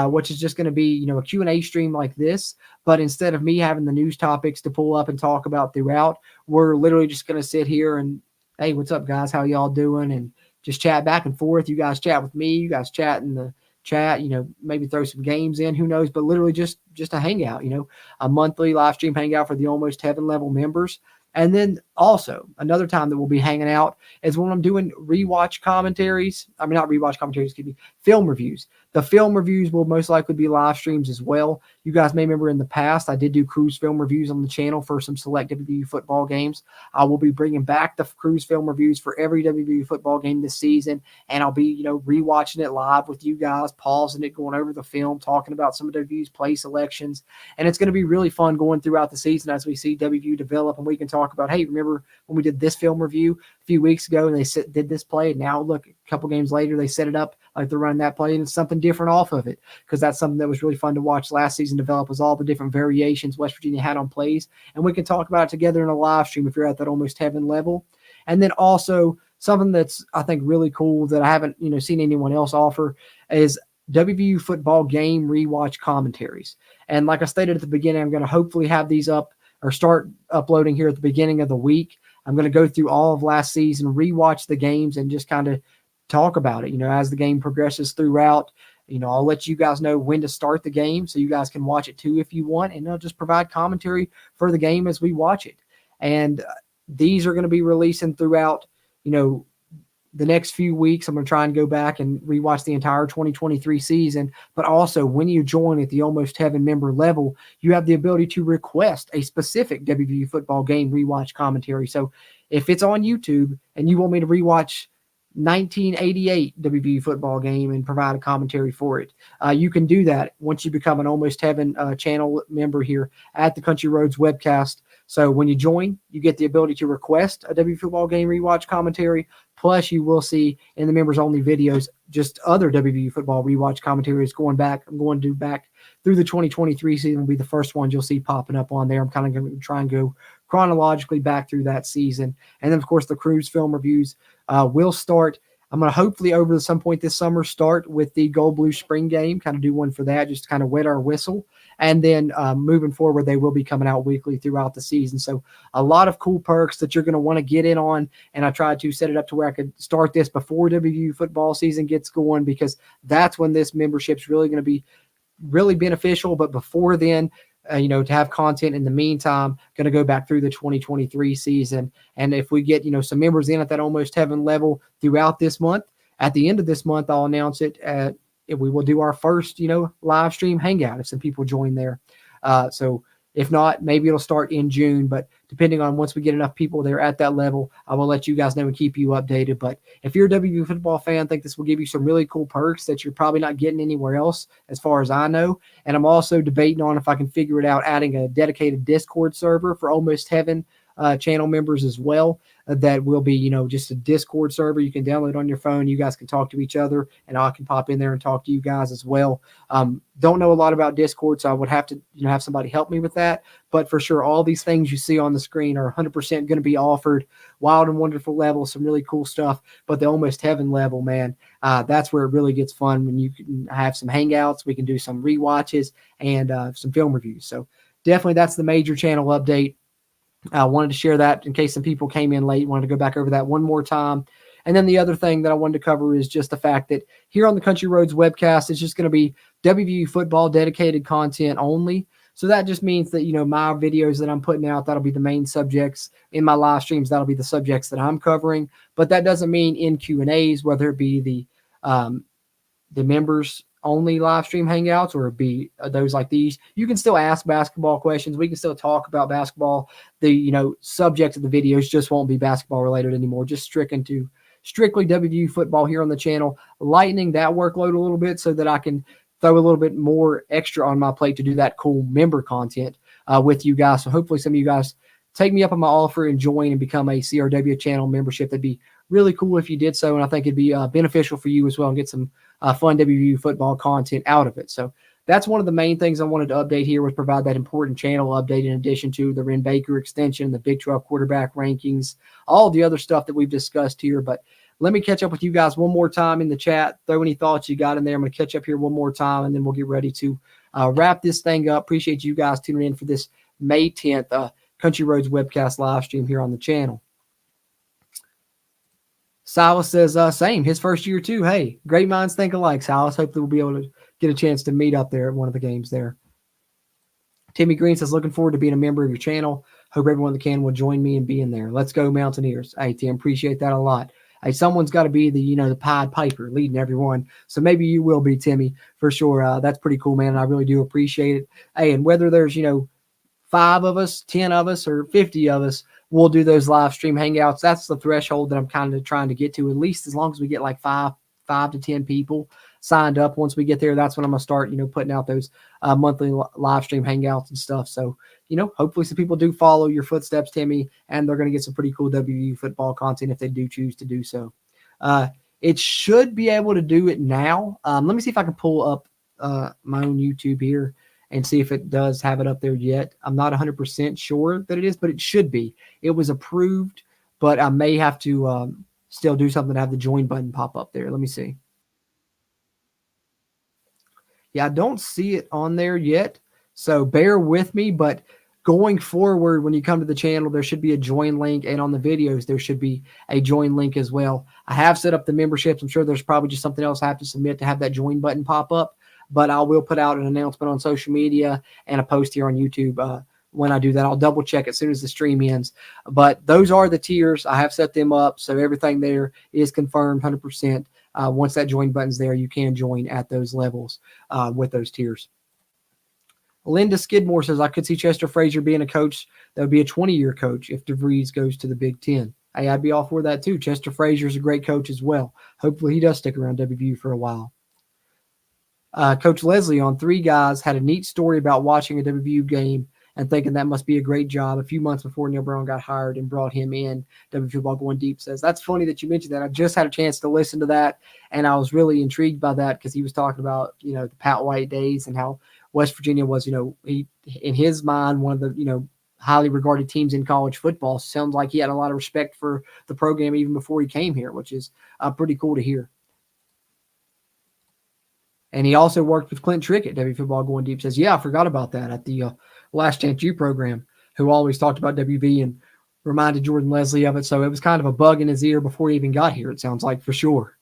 which is just going to be, a Q&A stream like this. But instead of me having the news topics to pull up and talk about throughout, we're literally just going to sit here and, hey, what's up, guys? How y'all doing? And just chat back and forth. You guys chat with me. You guys chat in the chat, maybe throw some games in, who knows, but literally just a hangout, a monthly live stream hangout for the Almost Heaven level members. And then also another time that we'll be hanging out is when I'm doing rewatch commentaries. I mean, not rewatch commentaries, excuse me, film reviews. The film reviews will most likely be live streams as well. You guys may remember in the past, I did do cruise film reviews on the channel for some select WVU football games. I will be bringing back the cruise film reviews for every WVU football game this season. And I'll be, rewatching it live with you guys, pausing it, going over the film, talking about some of WVU's play selections. And it's going to be really fun going throughout the season as we see WVU develop, and we can talk about, hey, remember when we did this film review a few weeks ago and they did this play, and now look, a couple games later they set it up like they're running that play, and it's something different off of it, because that's something that was really fun to watch last season develop, was all the different variations West Virginia had on plays. And we can talk about it together in a live stream if you're at that almost heaven level. And then also something that's, I think, really cool that I haven't seen anyone else offer is WVU football game rewatch commentaries. And like I stated at the beginning, I'm going to hopefully have these up or start uploading here at the beginning of the week. I'm going to go through all of last season, rewatch the games, and just kind of talk about it, as the game progresses throughout. I'll let you guys know when to start the game so you guys can watch it too if you want, and I'll just provide commentary for the game as we watch it. And these are going to be releasing throughout, the next few weeks. I'm going to try and go back and rewatch the entire 2023 season. But also, when you join at the Almost Heaven member level, you have the ability to request a specific WVU football game rewatch commentary. So if it's on YouTube and you want me to rewatch 1988 WVU football game and provide a commentary for it, you can do that once you become an Almost Heaven channel member here at the Country Roads Webcast. So when you join, you get the ability to request a WVU football game rewatch commentary. Plus, you will see in the members only videos just other WVU football rewatch commentaries going back. I'm going to do back through the 2023 season will be the first ones you'll see popping up on there. I'm kind of going to try and go chronologically back through that season. And then, of course, the cruise film reviews will start. I'm going to hopefully over some point this summer start with the Gold Blue Spring game, kind of do one for that, just to kind of wet our whistle. And then moving forward, they will be coming out weekly throughout the season. So a lot of cool perks that you're going to want to get in on. And I tried to set it up to where I could start this before WVU football season gets going, because that's when this membership is really going to be really beneficial. But before then, to have content in the meantime, going to go back through the 2023 season. And if we get, some members in at that Almost Heaven level throughout this month, at the end of this month, I'll announce it. We will do our first, live stream hangout if some people join there. So if not, maybe it'll start in June, but depending on once we get enough people there at that level, I will let you guys know and keep you updated. But if you're a WVU football fan, I think this will give you some really cool perks that you're probably not getting anywhere else, as far as I know. And I'm also debating on if I can figure it out, adding a dedicated Discord server for Almost Heaven channel members as well. That will be, just a Discord server you can download on your phone. You guys can talk to each other, and I can pop in there and talk to you guys as well. Don't know a lot about Discord, so I would have to, have somebody help me with that. But for sure, all these things you see on the screen are 100% going to be offered. Wild and wonderful level, some really cool stuff. But the Almost Heaven level, man, that's where it really gets fun, when you can have some hangouts. We can do some rewatches and some film reviews. So definitely that's the major channel update. I wanted to share that in case some people came in late, wanted to go back over that one more time. And then the other thing that I wanted to cover is just the fact that here on the Country Roads Webcast, it's just going to be WVU football dedicated content only. So that just means that, my videos that I'm putting out, that'll be the main subjects. In my live streams, that'll be the subjects that I'm covering. But that doesn't mean in Q&As, whether it be the members only live stream hangouts or be those like these, you can still ask basketball questions. We can still talk about basketball. The subject of the videos just won't be basketball related anymore, just strictly WVU football here on the channel, lightening that workload a little bit so that I can throw a little bit more extra on my plate to do that cool member content with you guys. So hopefully some of you guys take me up on my offer and join and become a CRW channel membership. That'd be really cool if you did so, and I think it'd be beneficial for you as well, and get some fun WVU football content out of it. So that's one of the main things I wanted to update here, was provide that important channel update in addition to the Ren Baker extension, the Big 12 quarterback rankings, all the other stuff that we've discussed here. But let me catch up with you guys one more time in the chat. Throw any thoughts you got in there. I'm going to catch up here one more time, and then we'll get ready to wrap this thing up. Appreciate you guys tuning in for this May 10th Country Roads Webcast live stream here on the channel. Silas says, same, his first year too. Hey, great minds think alike, Silas. Hopefully we'll be able to get a chance to meet up there at one of the games there. Timmy Green says, looking forward to being a member of your channel. Hope everyone that can will join me and be in there. Let's go Mountaineers. Hey, Tim, appreciate that a lot. Hey, someone's got to be the Pied Piper leading everyone. So maybe you will be, Timmy, for sure. That's pretty cool, man. I really do appreciate it. Hey, and whether there's, 5 of us, 10 of us, or 50 of us, we'll do those live stream hangouts. That's the threshold that I'm kind of trying to get to, at least as long as we get like five to 10 people signed up. Once we get there, that's when I'm going to start, putting out those monthly live stream hangouts and stuff. So, hopefully some people do follow your footsteps, Timmy, and they're going to get some pretty cool WVU football content if they do choose to do so. It should be able to do it now. Let me see if I can pull up my own YouTube here and see if it does have it up there yet. I'm not 100% sure that it is, but it should be. It was approved, but I may have to still do something to have the join button pop up there. Let me see. Yeah, I don't see it on there yet, so bear with me, but going forward, when you come to the channel, there should be a join link, and on the videos, there should be a join link as well. I have set up the memberships. I'm sure there's probably just something else I have to submit to have that join button pop up, but I will put out an announcement on social media and a post here on YouTube when I do that. I'll double check as soon as the stream ends. But those are the tiers. I have set them up, so everything there is confirmed 100%. Once that join button's there, you can join at those levels with those tiers. Linda Skidmore says, I could see Chester Frazier being a coach that would be a 20-year coach if DeVries goes to the Big Ten. Hey, I'd be all for that too. Chester Frazier is a great coach as well. Hopefully he does stick around WVU for a while. Coach Leslie on Three Guys had a neat story about watching a WVU game and thinking that must be a great job a few months before Neil Brown got hired and brought him in. WVU Football Going Deep says, that's funny that you mentioned that. I just had a chance to listen to that, and I was really intrigued by that because he was talking about, the Pat White days and how West Virginia was, he, in his mind, one of the, highly regarded teams in college football. Sounds like he had a lot of respect for the program even before he came here, which is pretty cool to hear. And he also worked with Clint Trick at WVU Football Going Deep. Says, yeah, I forgot about that at the Last Chance U program, who always talked about WV and reminded Jordan Leslie of it. So it was kind of a bug in his ear before he even got here, it sounds like, for sure.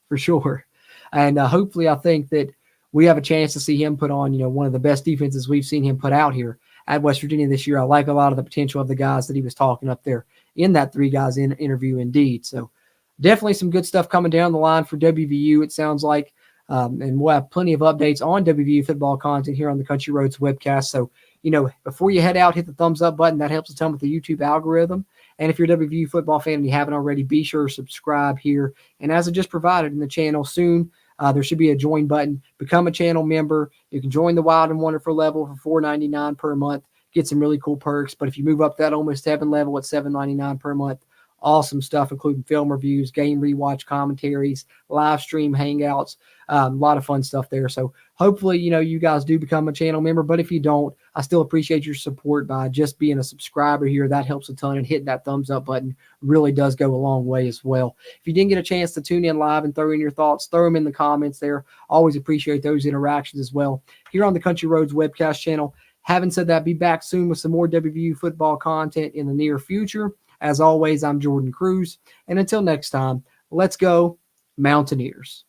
And hopefully I think that we have a chance to see him put on, one of the best defenses we've seen him put out here at West Virginia this year. I like a lot of the potential of the guys that he was talking up there in that Three Guys interview indeed. So definitely some good stuff coming down the line for WVU, it sounds like. And we'll have plenty of updates on WVU football content here on the Country Roads webcast. So, before you head out, hit the thumbs up button. That helps a ton with the YouTube algorithm. And if you're a WVU football fan and you haven't already, be sure to subscribe here. And as I just provided in the channel soon, there should be a join button. Become a channel member. You can join the Wild and Wonderful level for $4.99 per month. Get some really cool perks. But if you move up that almost heaven level at $7.99 per month, awesome stuff, including film reviews, game rewatch commentaries, live stream hangouts, a lot of fun stuff there. So hopefully, you guys do become a channel member. But if you don't, I still appreciate your support by just being a subscriber here. That helps a ton, and hitting that thumbs up button really does go a long way as well. If you didn't get a chance to tune in live and throw in your thoughts, throw them in the comments there. Always appreciate those interactions as well here on the Country Roads webcast channel. Having said that, be back soon with some more WVU football content in the near future. As always, I'm Jordan Cruz. And until next time, let's go Mountaineers.